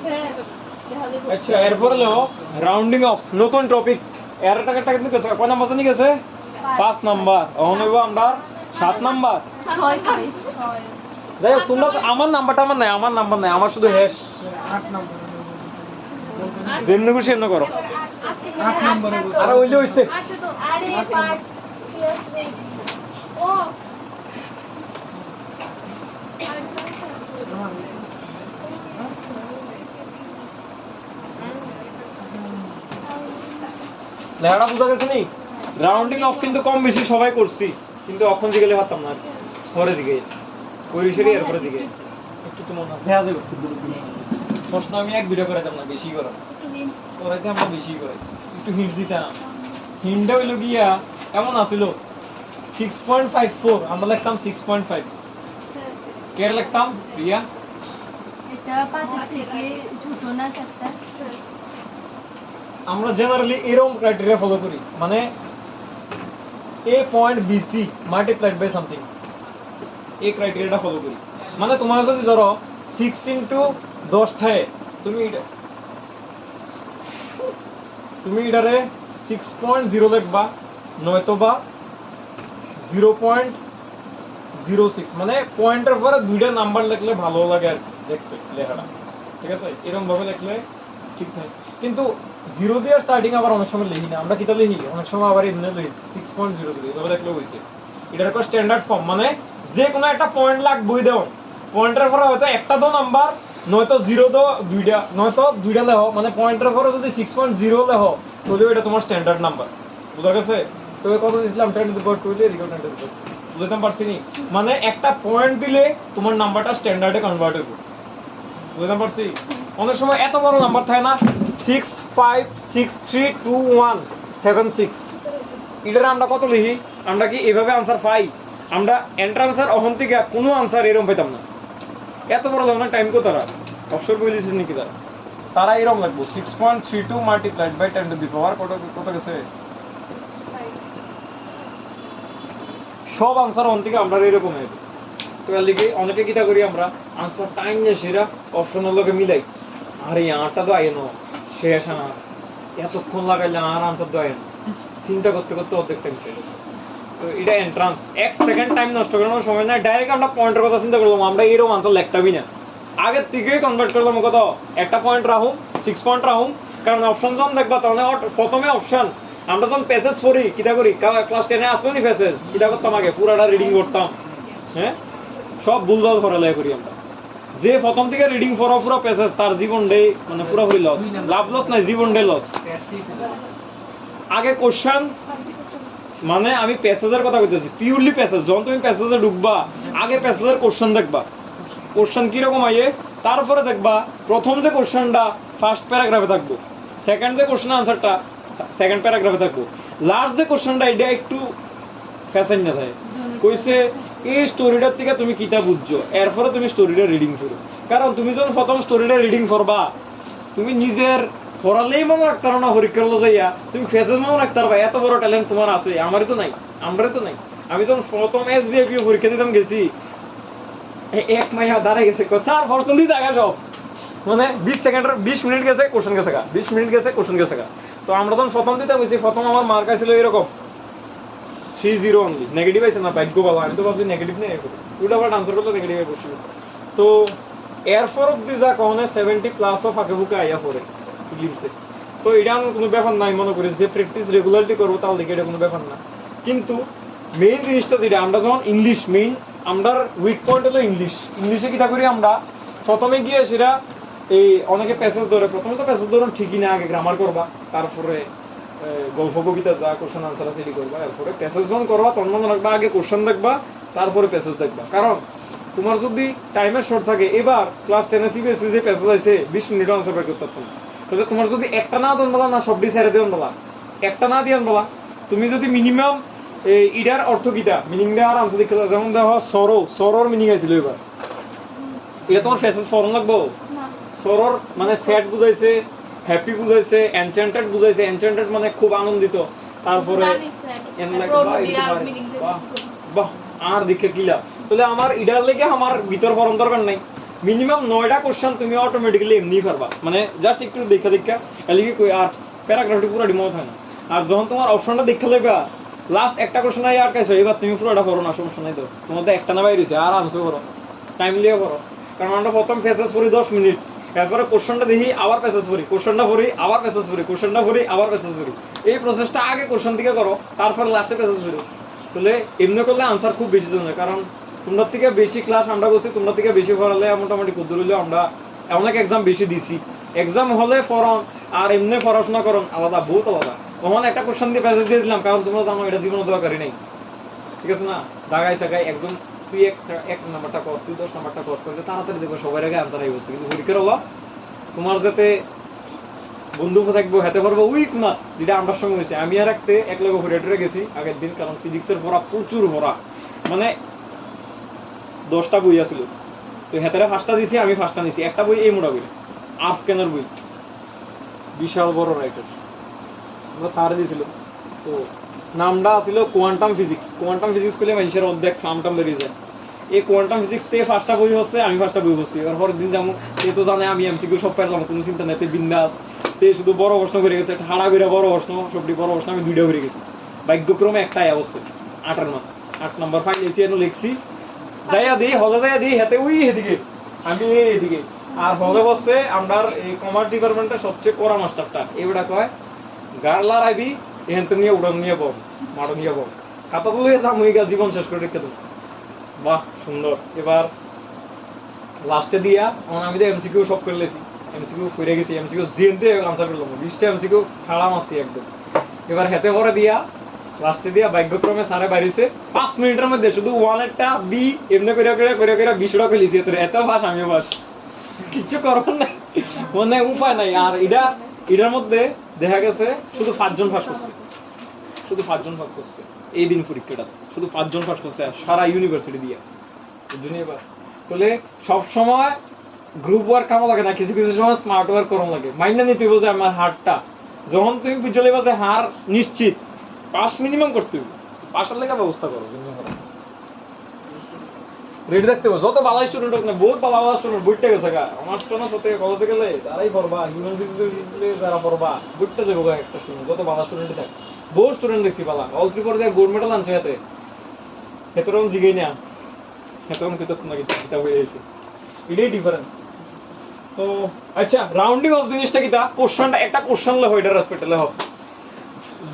হ্যাঁ দেখা যাবে আচ্ছা এরপর হলো রাউন্ডিং অফ নতুন টপিক এর টাকা টাকা কিন্তু গেছে কয় নাম্বার জানি গেছে 5 নাম্বার এখন হইব আমরা 7 নাম্বার ছয় ছয় যাই হোক তোমরা তো আমার নাম্বারটা আমার নাই আমার শুধু হ্যাশ 8 নম্বর যেমনি খুশি এমনি করো 8 নম্বরে বসে আরে ওইলে হইছে আচ্ছা তো আরে পার্ট ও লেখাটা বুঝা গেছে নি রাউন্ডিং অফ কিন্তু কম বেশি সবাই করছি কিন্তু অখন জিগেলে পারতাম না পরে জিগে করি সেরি এরপরে জিগে একটু তো মনে দেখা যাবে প্রশ্ন আমি এক দুটো করাইতাম না বেশি করা করাইতে আমরা বেশি করাই একটু হিন্ট দিতাম হিন্টটা হইলো গিয়া কেমন আসিল 6.54 আমরা লিখতাম 6.5 কে লিখতাম রিয়া এটা 5 থেকে ছোট না চারটা আমরা জেনারেলি এরকম ক্রাইটেরিয়া ফলো করি মানে a point bc multiplied by something এই ক্রাইটেরিয়াটা ফলো করি মানে তোমার যদি ধরো 6 ইনটু 10 থাকে তুমি এটারে 6.0 লিখবা নয়তো বা 0.06 মানে পয়েন্টের পরে দুইটা নাম্বার লিখলে ভালো লাগে আর দেখতে লেখাটা ঠিক আছে এরকম ভাবে লিখলে ঠিক থাকে কিন্তু জিরো দিয়ে স্টার্টিং আবার অনেক সময় লিখি না আমরা কিতা লিখি অনেক সময় আবার এমনি লিখি 6.00 এভাবে লিখলে হইছে এটার একটা স্ট্যান্ডার্ড ফর্ম মানে যে কোনো একটা পয়েন্ট লাগবেই দাও পয়েন্টের পরে হয়তো একটা দো নাম্বার নয়তো জিরো দো দুইটা নয়তো দুইটা লেখো মানে পয়েন্টের পরে যদি 6.0 লেখো তাহলে এটা তোমার স্ট্যান্ডার্ড নাম্বার বুঝা গেছে তবে কত দিছিলাম 10 টু দি পাওয়ার 2 এদিকে 10 টু দি পাওয়ার বুঝতে পারছি নি মানে একটা পয়েন্ট দিলে তোমার নাম্বারটা স্ট্যান্ডার্ডে কনভার্ট হবে বুঝতে পারছি অনেক সময় এত বড় নাম্বার থাকে না 65632176 এটার আমরা কত লিখি আমরা কি এভাবে আনসার পাই আমরা এন্ট্রান্সের অহন্তিকে কোনো আনসার এরকম পেতাম না এত বড় ধরনের টাইম কো তারা অবসর বলেছিস নাকি তারা এরকম লাগবো 6.32 মাল্টিপ্লাইড বাই 10 টু দি পাওয়ার কত গেছে সব আনসার অহন্তিকে আমরা এরকম হবে তো এর লিগে অনেকে কিতা করি আমরা আনসার টাইম না সেরা অপশনের লগে মিলাই আরে আটটা তো আইনো শেষ আর এতক্ষণ লাগাইলে আর আনসার তো আইনো চিন্তা করতে করতে অর্ধেক টাইম শেষ তো এটা এন্ট্রান্স 1 সেকেন্ড টাইম নষ্ট করানোর সময় না ডাইরেক্ট আমরা পয়েন্টের কথা চিন্তা করলাম আমরা এরকম আনসার লিখতামই না আগের থেকেই কনভার্ট করলাম কত একটা পয়েন্ট রাখুন 6 পয়েন্ট রাখুন কারণ অপশন যখন দেখবা তখন প্রথমে অপশন আমরা যখন প্যাসেজ পড়ি কিটা করি ক্লাস 10 এ আসতো নি প্যাসেজ কিটা করতাম আগে পুরাটা রিডিং করতাম হ্যাঁ সব ভুলভাল পড়ালেখা করি আমরা যে প্রথম থেকে রিডিং পড়া পুরো প্যাসেজ তার জীবন ডে মানে পুরোপুরি লস লাভ লস নাই জীবন ডে লস আগে কোশ্চেন মানে আমি প্যাসেজের কথা কইতেছি পিওরলি প্যাসেজ যখন তুমি প্যাসেজে ঢুকবা আগে প্যাসেজের কোশ্চেন দেখবা কোশ্চেন কিরকম আইয়ে তারপরে দেখবা প্রথম যে কোশ্চেনটা ফার্স্ট প্যারাগ্রাফে থাকবো সেকেন্ড যে কোশ্চেন আনসারটা সেকেন্ড প্যারাগ্রাফে থাকবো লাস্ট যে কোশ্চেনটা এটা একটু ফ্যাশন না থাকে কইছে এই স্টোরিটার থেকে তুমি কিতা বুঝছো এরপরে তুমি স্টোরিটা রিডিং করো কারণ তুমি যখন প্রথম স্টোরিটা রিডিং করবা তুমি নিজের পড়ালেই মনে রাখতে পারো না পরীক্ষার লো যাইয়া তুমি ফেসেস মনে রাখতে পারবা এত বড় ট্যালেন্ট তোমার আছে আমারই তো নাই আমরাই তো নাই আমি যখন প্রথম এসবিআইপিও পরীক্ষা দিতাম গেছি এক মাইয়া দাঁড়াই গেছে স্যার প্রশ্ন দিয়ে জায়গা সব মানে 20 মিনিট গেছে কোশ্চেন গেছে 20 মিনিট গেছে কোশ্চেন গেছে তো আমরা যখন প্রথম দিতাম গেছি প্রথম আমার মার্ক আসছিল এরকম 3-0 অনলি নেগেটিভ আছে না ভাগ্য ভালো আমি তো ভাবছি নেগেটিভ নেই উল্টা পাল্টা আনসার করলে নেগেটিভ বসে তো এরপর অব্দি যা কখনো 70 প্লাস অফ আগে বুকে আইয়া পড়ে ফিলিমসে তো এটা আমার কোনো ব্যাপার নাই মনে করি যে প্র্যাকটিস রেগুলারলি করবো তাহলে দেখে এটা কোনো ব্যাপার না কিন্তু মেইন জিনিসটা যেটা আমরা যখন ইংলিশ মেইন আমরা উইক পয়েন্ট হলো ইংলিশে কিতা করি আমরা প্রথমে গিয়ে সেটা এই অনেকে প্যাসেজ ধরে প্রথমে তো প্যাসেজ ধরুন ঠিকই না আগে গ্রামার করবা তারপরে গল্প কবিতা যা কোশ্চেন আনসার আছে এটি করবা এরপরে প্যাসেজ যখন করবা তখন মনে রাখবা আগে কোশ্চেন দেখবা তারপরে প্যাসেজ দেখবা কারণ তোমার যদি টাইমের শর্ট থাকে এবার ক্লাস 10 সিবিএসসি যে প্যাসেজ আছে 20 মিনিট আনসার বের করতে পারতো না তবে তোমার যদি একটা না দেন বলা না সবটি ছেড়ে দেন বলা একটা না দিয়ান বলা তুমি যদি মিনিমাম এই ইডার অর্থ কিটা মিনিং দে আর আনসার দেখতে যেমন দেখো সরোর মিনিং আছিল এবার এটা তোমার ফেসেস ফর্ম লাগবো না সরোর মানে স্যাড বুঝাইছে হ্যাপি বুঝাইছে এনচেন্টেড বুঝাইছে এনচেন্টেড মানে খুব আনন্দিত তারপরে জানি স্যার এন লাগে প্রোড বাহ, বিরাট এটা মিনিং বাহ, বাহ আর দেখে কিলা তাহলে আমার ইডার লেগে আমার ভিতর ফর্ম দরকার নাই মিনিমাম 9টা কোশ্চেন তুমি অটোমেটিক্যালি এমনি পারবা মানে জাস্ট একটু দেখা এলিগে কই আর প্যারাগ্রাফটি পুরো ডিমোট হয় না আর যখন তোমার অপশনটা দেখতে লাগবে লাস্ট একটা কোশ্চেন আই আর কাছে এবার তুমি পুরোটা পড়ো না সমস্যা নাই তো তোমাদের একটা না বাইরে আর আনসার করো টাইম লিয়ে পড়ো কারণ আমরা প্রথম ফেসেস পড়ি 10 মিনিট এরপরে কোশ্চেনটা দেখি আবার প্যাসেজ পড়ি কোশ্চেনটা পড়ি আবার প্যাসেজ পড়ি কোশ্চেনটা পড়ি আবার প্যাসেজ পড়ি এই প্রসেসটা আগে কোশ্চেন থেকে করো তারপরে লাস্টে প্যাসেজ পড়ো তাহলে এমনি করলে আনসার খুব বেশি দেওয়া যায় কারণ তোমরা থেকে বেশি ক্লাস আমরা করছি তোমরা থেকে বেশি পড়ালে মোটামুটি কুদ্দুর হইলেও আমরা অনেক এক্সাম বেশি দিছি এক্সাম হলে ফরন আর এমনি পড়াশোনা করুন আলাদা বহুত আলাদা তখন একটা কোশ্চেন দিয়ে প্যাসেজ দিয়ে দিলাম কারণ তোমরা জানো এটা জীবনে দরকারি নেই ঠিক আছে না দাগাই সাগাই একজন তুই এক নাম্বারটা কর তুই 10 নাম্বারটা কর তাহলে তাড়াতাড়ি দেখবো সবার আগে আনসার আই বলছে কিন্তু পরীক্ষার হলো তোমার যাতে বন্ধু থাকবো হেতে পারবো উইক না যেটা আমরা সঙ্গে হয়েছে আমি আর এক লগে ঘুরে গেছি আগের দিন কারণ ফিজিক্সের পড়া প্রচুর পড়া মানে 10টা বই আছিল তো হেতারে 5টা দিছি আমি 5টা নিছি একটা বই এই মোটা বই আফগানের বই বিশাল বড় রাইটার আমরা স্যার দিছিল তো নামটা ছিল কোয়ান্টাম ফিজিক্স করলে মানুষের অর্ধেক ফার্মটাম বেরিয়ে যায় এই কোয়ান্টাম ফিজিক্স তে 5টা বই হচ্ছে আমি 5টা বই হচ্ছি এবার পরের দিন যেমন সে তো জানে আমি এমসিকিউ সব পারলাম কোনো চিন্তা নেই বিন্দাস তে শুধু বড় প্রশ্ন করে গেছে হাড়া করে বড় প্রশ্ন সবটি বড় প্রশ্ন আমি 2টা করে গেছি ভাগ্যক্রমে একটাই অবশ্যই 8 মাত্র 8 নাম্বার ফাইল এসি এনে লিখছি যাইয়া দিই হলে যাইয়া দিই হেতে ওই এদিকে আমি এদিকে আর হলে বসছে আমার এই কমার্স ডিপার্টমেন্টের সবচেয়ে কড়া মাস্টারটা এবারটা কয় গার্লার আইবি এখান নিয়ে উড়ান নিয়ে বল মারো নিয়ে বল খাতা তুলে সাময়িকা জীবন শেষ করে রেখে দেবো বাহ সুন্দর এবার লাস্টে দিয়া আমি তো এমসিকিউ সব করে লেছি এমসিকিউ ফিরে গেছি এমসিকিউ জিনতে আনসার করলাম 20টা এমসিকিউ খাড়া মারছি একদম এবার হেতে পরে দিয়া লাস্টে দিয়া ভাগ্যক্রমে সারে বাড়িছে 5 মিনিটের মধ্যে শুধু 1 একটা বি এমনি করে 20টা ফেলিছি এত ভাস আমিও ভাস কিছু করার নাই মানে উপায় নাই আর এটার মধ্যে দেখা গেছে শুধু 5 জন পাস করছে এই দিন পরীক্ষাটা শুধু 5 জন পাস করছে সারা ইউনিভার্সিটি দিয়ে বুঝুনি এবার তাহলে সব সময় গ্রুপ ওয়ার্ক কামো লাগে না কিছু কিছু সময় স্মার্ট ওয়ার্ক করানো লাগে মাইন্ডে নিতে বোঝে আমার হারটা যখন তুমি বুঝে লেবা যে হার নিশ্চিত পাস মিনিমাম করতে হবে পাসের লেগে ব্যবস্থা করো রেডি থাকতে হবে যত ভালো স্টুডেন্ট হোক না বহুত ভালো স্টুডেন্ট বুঝতে গেছে গা আমার স্টুডেন্ট হতে কলেজে গেলে তারাই পড়বা ইউনিভার্সিটিতে যারা পড়বা বুঝতে যাবো একটা স্টুডেন্ট যত ভালো স্টুডেন্ট থাকে বহু স্টুডেন্ট দেখছি পালা অল ত্রিপুর দিয়ে গোল্ড মেডেল আনছে হাতে হেতরম জিগাই না হেতরম কিতাব নাকি কিতাব হয়ে গেছে এটাই ডিফারেন্স তো আচ্ছা রাউন্ডিং অফ জিনিসটা কিটা কোশ্চেনটা একটা কোশ্চেন লে হয় এটা রেসপেক্টলে হোক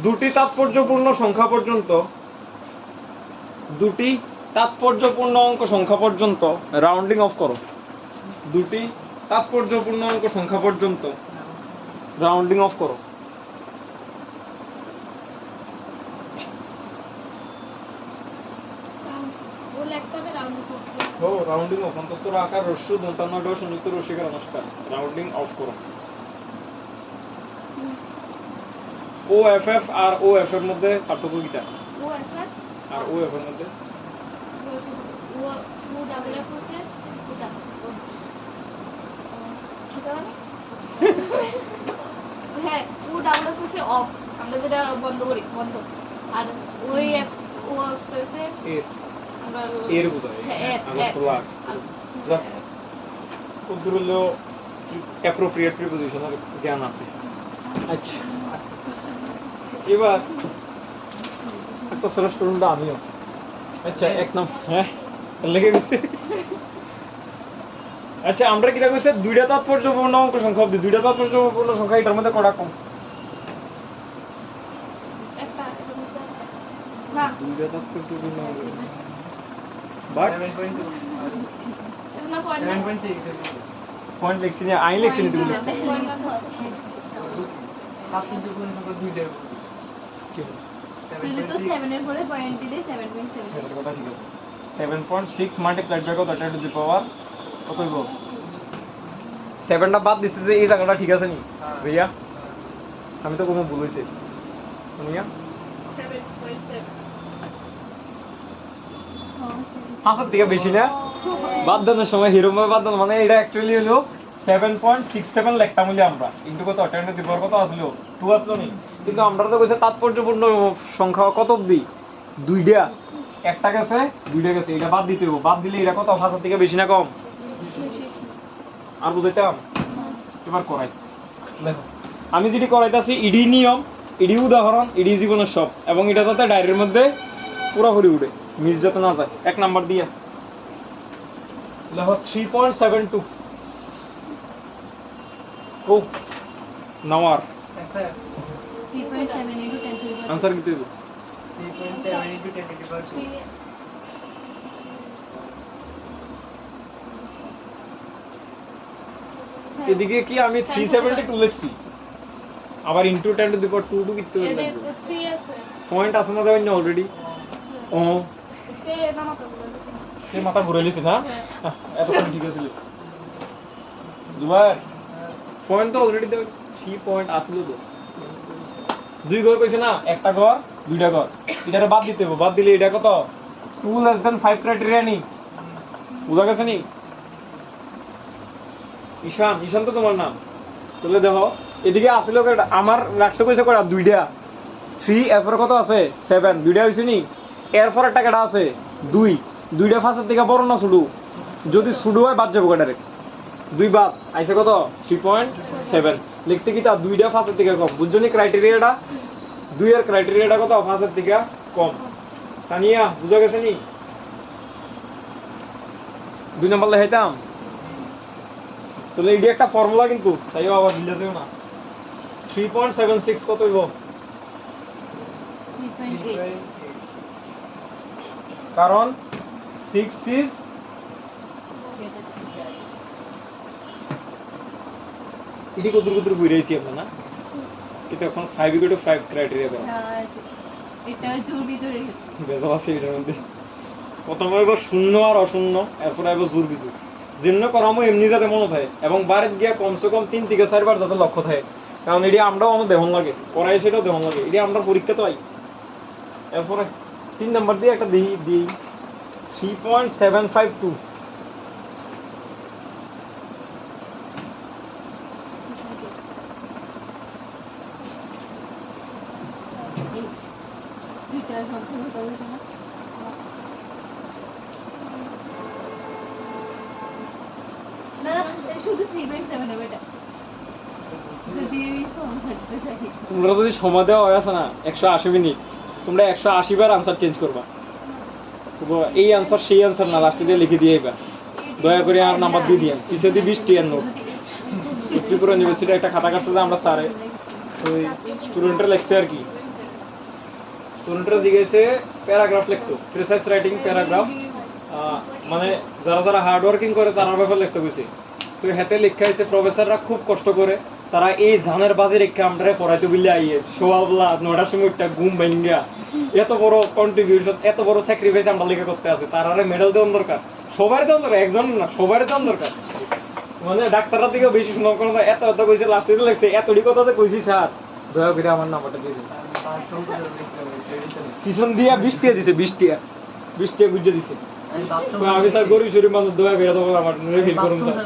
দুটি তাৎপর্যপূর্ণ অঙ্ক সংখ্যা পর্যন্ত রাউন্ডিং অফ করো দুটি তাৎপর্যপূর্ণ অঙ্ক সংখ্যা পর্যন্ত রাউন্ডিং অফ করো রাউন্ডিং অফ অন্তঃস্থ আকার হ্রস্ব দন্তান্ন ড সংযুক্ত রসিকা নমস্কার রাউন্ডিং অফ করো ও এফ এফ আর ও এফ এর মধ্যে পার্থক্য কিটা ও এফ আর ও এফ এর মধ্যে ও ডাবল এফ হচ্ছে এটা কি জানি হ্যাঁ ও ডাবল এফ হচ্ছে অফ আমরা যেটা বন্ধ আর ওই এফ ও হচ্ছে আমরা এর বোঝায় হ্যাঁ তো লাগ উদ্দুর হলো অ্যাপ্রোপ্রিয়েট প্রিপোজিশনের জ্ঞান আছে আচ্ছা এবার একটা ছোট স্টুডেন্ট আমিও আচ্ছা এক নাম হ্যাঁ লেগে গেছে আচ্ছা আমরা কিটা কইছে দুইটা তাৎপর্যপূর্ণ অঙ্ক সংখ্যা অবধি দুইটা তাৎপর্যপূর্ণ সংখ্যা এটার মধ্যে কটা কম একটা না দুইটা তাৎপর্যপূর্ণ বাট 7.2 না পয়েন্ট 7.6 পয়েন্ট লিখছি না আই লিখছি না তুমি তাৎপর্যপূর্ণ সংখ্যা দুইটা তুই তো 7 এর পরে পয়েন্ট দিলে 7.7 এটা কথা ঠিক আছে 7.6 মাল্টিপ্লাইড বাই কত এটা টু দি পাওয়ার কত হইব 7টা বাদ দিছে যে এই জায়গাটা ঠিক আছে নি ভাইয়া আমি তো কোনো ভুল হইছে শুনিয়া 7.7 5 থেকে বেশি না বাদ দেওয়ার সময় হিরো ভাবে বাদ দেন মানে এটা অ্যাকচুয়ালি হলো 7.67 লিখতাম বলি আমরা ইনটু কত 10 টু দি পাওয়ার কত আসলো 2 আসলো নি কিন্তু আমরা তো কইছে তাৎপর্যপূর্ণ সংখ্যা কত অবধি দুইটা একটা গেছে দুইটা গেছে এটা বাদ দিতে হবে বাদ দিলে এটা কত 5 থেকে বেশি না কম আর বুঝাইতাম এবার করাই দেখো আমি যেটি করাইতাছি ইডি নিয়ম ইডি উদাহরণ ইডি জীবনের সব এবং এটা যাতে ডায়েরির মধ্যে পুরোপুরি উঠে মিস যাতে না যায় 1 নাম্বার দিয়া লেখো 3.72 ও নাওয়ার sir 3.7 into 10 to the power answer कितने दो 3.7 into 10 to the power 2 এদিকে কি আমি 372 লিখছি আবার into 10 to the power 2 to কিততে এদের লাগবে 3 আছে পয়েন্ট আছে না দেবেন না অলরেডি ও তে নামা তো বলে এই মাথা ঘুরে লিছি না এতক্ষণ ঠিক আছিল জুবাইর পয়েন্ট তো অলরেডি দেবেন 3 পয়েন্ট আসলো তো দুই ঘর কইছে না একটা ঘর দুইটা ঘর এটারে বাদ দিতে হবে বাদ দিলে এটা কত 2 লেস দ্যান 5 ক্রাইটেরিয়া নি বুঝা গেছে নি ঈশান ঈশান তো তোমার নাম তাহলে দেখো এদিকে আসলে আমার রাষ্ট্র কইছে কয়টা দুইটা 3 এর পরে কত আছে 7 দুইটা হইছে নি এর পরে টাকাটা আছে 2 দুইটা ফাঁসের থেকে বড় না ছোট যদি ছোট হয় বাদ যাবে কয়টারে 2 বাদ আইছে কত 3.7 লিখছে কি তা দুইটা ফাঁসের থেকে কম বুঝছো নি ক্রাইটেরিয়াটা 2 এর ক্রাইটেরিয়াটা কত ফাঁসের থেকে কম তানিয়া বুঝা গেছে নি 2 নাম্বার লেখাইতাম তাহলে এটা একটা ফর্মুলা কিন্তু চাইও আবার ভুলে যেও না 3.76 কত হইব 3.8 কারণ 6 ইজ এটি কত কত বুঝাইছি আমরা না কিন্তু এখন 5 ইকুয়াল টু 5 ক্রাইটেরিয়া দাও এটা জোর বিজোরে বেজাল আছে এটার মধ্যে প্রথমে এবার শূন্য আর অশূন্য এরপর এবার জোর কিছু যেমন করামো এমনি যাতে মনে থাকে এবং বাড়িতে গিয়ে কমসে কম 3 থেকে 4 বার যাতে লক্ষ্য থাকে কারণ এটি আমরাও আমার দেহন লাগে করাই সেটাও দেহন লাগে এটি আমরা পরীক্ষা তো আই এরপরে 3 নাম্বার দিয়ে একটা দিই 3.752 দুইটা সংখ্যা হতে বলছে না না শুধু 3.7 হবে এটা যদি ফর্ম হাঁটতে চাই তোমরা যদি সময় দেওয়া হয়ে আছে না 180 মিনিট তোমরা 180 বার আনসার চেঞ্জ করবা এই আনসার সেই আনসার না লাস্টে দিয়ে লিখে দিয়ে আইবা দয়া করে আর নাম্বার দিয়ে দিয়েন পিছে দিয়ে 20 টিয়ার নোট ত্রিপুরা ইউনিভার্সিটি একটা খাতা কাটছে যে আমরা স্যারে ওই স্টুডেন্টের লেখছে আর কি স্টুডেন্টরা জিজ্ঞেসে প্যারাগ্রাফ লিখতো প্রিসাইজ রাইটিং প্যারাগ্রাফ মানে যারা যারা হার্ড ওয়ার্কিং করে তার ব্যাপারে লিখতে কইছে তো হাতে লেখা হয়েছে প্রফেসররা খুব কষ্ট করে তারা এই ঝানের বাজে রেখে আমরা পড়াইতে বললে আইয়ে সোয়াবলা 9টার সময় একটা ঘুম ভাঙ্গা এত বড় কন্ট্রিবিউশন এত বড় স্যাক্রিফাইস আমরা লিখে করতে আছে তার আরে মেডেল দেওয়ার দরকার সবার দেওয়ার দরকার একজন না সবার দেওয়ার দরকার মানে ডাক্তাররা থেকে বেশি সুনাম করে এত এত কইছে লাস্টে লাগছে এতটি কথা তো কইছি স্যার দয়া করে আমার নাম্বারটা দিয়ে দিন পিছন দিয়া 20 টাকা দিছে 20 টাকা বুঝে দিছে আমি স্যার গরিব শরীর মানুষ দয়া করে তখন আমার ফিল করুন স্যার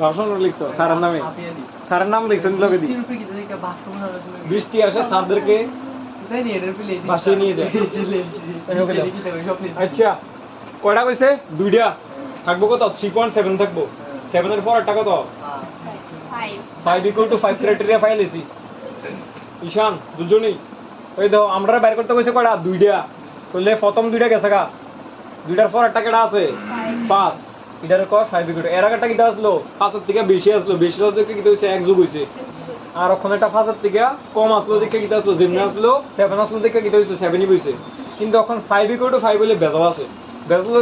ভাষণ লিখছো স্যারের নামে স্যারের নাম লিখছেন লগে দি 20 টাকা আসে স্যারদেরকে ভাষিয়ে নিয়ে যায় আচ্ছা কয়টা কইছে দুইটা থাকবো কত 3.7 থাকবো 7 এর পর একটা কত 5 ইকুয়াল টু 5 ক্রাইটেরিয়া ফাইলেছি ঈশান দুজনেই ওই দাও আমরা বাইর করতে কইছে কয়টা দুইটা তাহলে প্রথম দুইটা গেছে গা দুইটার পর একটা কেটা আছে 5 এটার কয় 5 ইকুয়াল টু এর আগেটা কিটা আসলো 5 এর থেকে বেশি আসলো বেশি থেকে কিটা হইছে 1 যোগ হইছে আর ওখানে একটা 5 এর থেকে কম আসলো দেখে কিটা আসলো যেমনি আসলো 7 আসলো দেখে কিটা হইছে 7ই হইছে কিন্তু এখন 5 ইকুয়াল টু 5 বলে বেজাল আছে বেজাল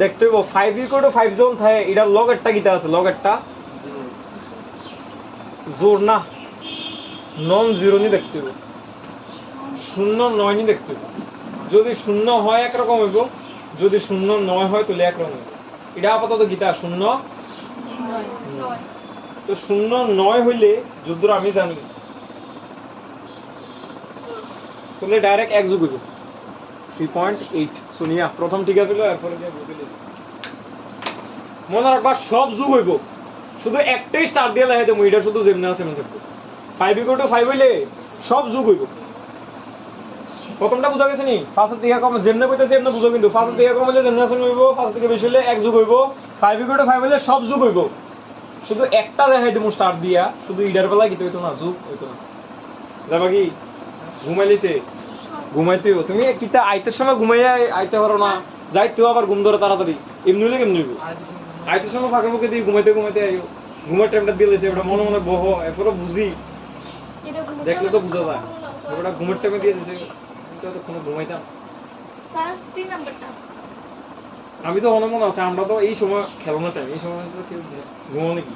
দেখতে হইব 5 ইকুয়াল টু 5 জন থাকে এটার লগ একটা কিটা আছে লগ একটা জোর না নন জিরো নি দেখতে হইব 0 9 নি দেখতে হইব যদি 0 হয় একরকম হইব যদি 0 9 হয় তাহলে একরকম হইব এটা আপাতত গীতা 0 তো 0 9 হইলে যদ্দূর আমি জানি তাহলে ডাইরেক্ট 1 যোগ হইব 3.8 সোনিয়া প্রথম ঠিক আছিল এরপরে যে বুঝলি মনে রাখবা সব যুগ হইব শুধু একটাই স্টার দিয়ে লাগাই দেবো এটা শুধু যেমনি আছে এমনি থাকবো 5 হইলে সব যুগ হইব প্রথমটা বুঝা গেছে নি ফার্স্টের দিকে কম যেমনি কইতেছে এমনি বুঝো কিন্তু ফার্স্টের দিকে কম হইলে যেমনি আছে হইব ফার্স্ট থেকে বেশি হলে এক যুগ হইব 5 হইলে সব যুগ হইব শুধু একটা দেখাই দেবো স্টার দিয়া শুধু ইডার বেলা কি হইতো না যুগ হইতো না যাবা কি ঘুমাইলিছে ঘুমাইতে হইব তুমি কিতা আইতের সময় ঘুমাইয়া আইতে পারো না যাইতেও আবার ঘুম ধরে তাড়াতাড়ি এমনি হইলে কেমনি হইব আইতের সময় ফাঁকে মুখে দিয়ে ঘুমাইতে আইও ঘুমার টাইমটা দিলেছে ওটা মনে মনে বহ এরপরে বুঝি দেখলে তো বুঝা যায় ওটা ঘুমের টাইমে দিয়ে দিছে কিন্তু তো কোনো ঘুমাইতাম স্যার 3 নাম্বারটা আমি তো মনে আছে আমরা তো এই সময় খেলানোর টাইম এই সময় তো কেউ ঘুমো নাকি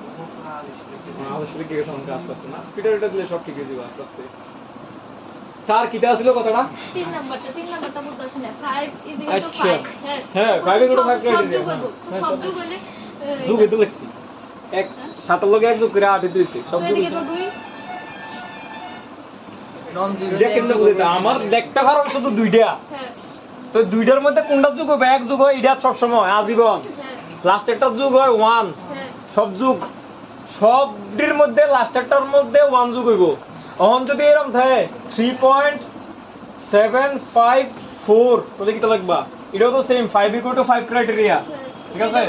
আসলে কি গেছে আমাকে আস্তে আস্তে না ফিটার এটা দিলে সব ঠিক হয়ে যাবে আস্তে আস্তে স্যার কিটা আসছিল কথাটা 3 নাম্বারটা বলতাছি না 5 ইজ ইকুয়াল টু আচ্ছা। 5 হ্যাঁ হ্যাঁ, 5 equal to 5 সব criteria, যুগ হইব হ্যাঁ, সব সব যুগ হইলে যুগ হইতে লাগছি এক 7 লগে এক যুগ করে 8 হইছে সব তো যুগ এদিকে হইছে তো 2 নন জিরো এটা কেমনে বুঝাইতে আমার দেখতে পারো শুধু দুইটা হ্যাঁ তো দুইটার মধ্যে কোনটা যুগ হবে এক যুগ হয় এটা সব সময় আজীবন হ্যাঁ লাস্টেরটা যুগ হয় 1 হ্যাঁ সব যুগ সবটির মধ্যে লাস্টেরটার মধ্যে 1 যুগ হইব এখন যদি এরকম থাকে 3.754 তাহলে কি তো লাগবা এটাও তো সেম 5 ক্রাইটেরিয়া ঠিক আছে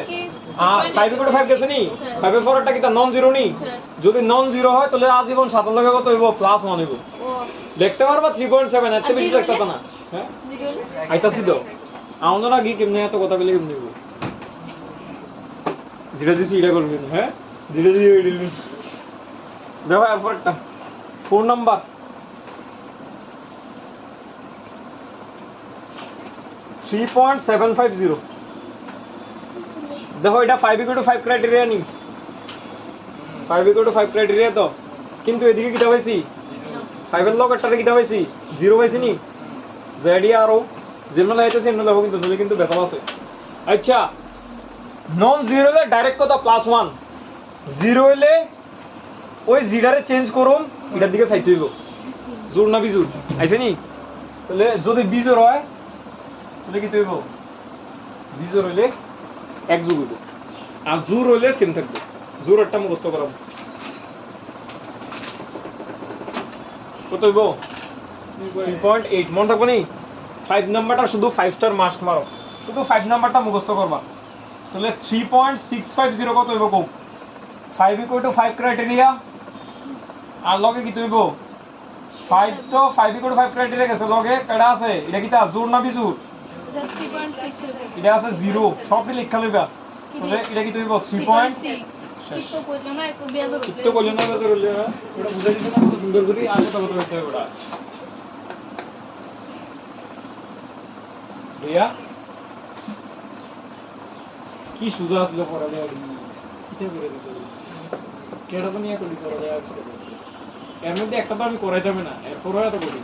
5 গেছে নি 5 এর টা কি তা নন জিরো নি হ্যাঁ। যদি নন জিরো হয় তাহলে আজীবন 7 লগে কত হইব +1 হইব ও দেখতে পারবা 3.7 এত আর বেশি zero দেখতে হলে? না হ্যাঁ জিরো হলে আইতাছি তো আমরা আগে কেমনে এত কথা বলে কেমনে হইব ধীরে ধীরে এটা করবি না হ্যাঁ ধীরে ধীরে দিবি দেখো এরপরটা 4 নাম্বার $3.750 দেখো এটা 5 ক্রাইটেরিয়া নি 5 ক্রাইটেরিয়া তো কিন্তু এদিকে কিটা পাইছি 5 এর লগটারে কিটা পাইছি 0 পাইছি নি জেডি আরও যেমন লাগাইতেছি এমন লাগবো কিন্তু নলে কিন্তু বেসাল আছে আচ্ছা নন জিরো হলে ডাইরেক্ট কত +1 জিরো হলে ওই জিরারে চেঞ্জ করুন এটার দিকে সাইড হইব জোর না বিজুর আইছে নি তাহলে যদি বিজোর হয় তাহলে কি হইব বিজোর হইলে এক যুগ হইব আর জোর হইলে সেম থাকবে জোর একটা মুখস্থ করাবো কত হইব 3.8 মনে থাকবো নি 5 নাম্বারটা শুধু 5 স্টার মাস্ট মারো শুধু 5 নাম্বারটা মুখস্থ করবা তাহলে 3.650 কত হইব কও 5 ক্রাইটেরিয়া আর লগে কি হইব 5 তো 5 ক্রাইটেরিয়া গেছে লগে কেডা আছে এটা কিটা জোর না বিজুর এটা 3.6 হইব এটা আছে 0 সবই লেখা লইবা তাহলে এটা কি হইব 3. তো কইলো না একটু বেয়াদর তো বললেন না বেজর হইলো না ওটা বুঝাই দিছ না কত সুন্দর করে আর কত কত হইতে হবে ওটা রিয়া কি সুজা আসলে পড়ালে আর কিতে করে দিত কেডা তো নিয়ে করি পড়ালে আর কি করছে এর মধ্যে একটা তো আমি করাইতাম না এরপর এত করি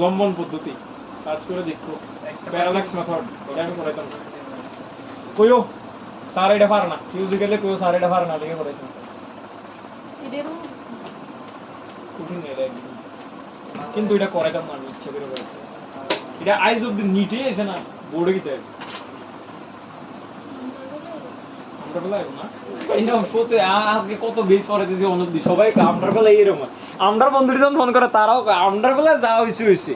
লম্বন পদ্ধতি সার্চ করে দেখো প্যারালাক্স মেথড এটা আমি করাইতাম কইও স্যার এটা পারে না ফিজিক্যালি কইও স্যার এটা পারে না দেখে করাইছেন এদেরও কঠিন এটা একদম। কিন্তু এটা করাইতাম না আমি ইচ্ছা করে করাইতাম এটা আইজ অব দি নিটে আছে না বোর্ডে গিতে আমরা বলা না এইরকম ফতে আজকে কত বেস পড়ে দিছি অনেক দিন সবাই আমরার বেলা এরকম আমরার বন্ধুরা যখন ফোন করে তারাও আমরার বেলা যা হইছে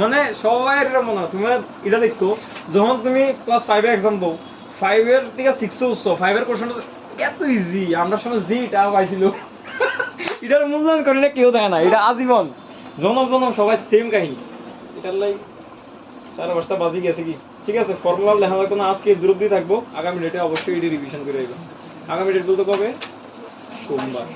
মানে সবাই এরকম না তুমি এটা দেখো যখন তুমি ক্লাস 5 এ एग्जाम দাও 5 এর থেকে 6 এ উঠছো 5 এর কোশ্চেন এত ইজি আমরা সময় যেটা পাইছিল এটার মূল্যায়ন করলে কেউ দেয় না এটা আজীবন জনম জনম সবাই সেম কাহিনী এটার লাই সারা বস্তা বাজি গেছে কি ঠিক আছে ফর্মুলা লেখা লাগতো না আজকে দূর দিয়ে থাকবো আগামী ডেটে অবশ্যই এটি রিভিশন করে দেবো আগামী ডেট বলতে কবে সোমবার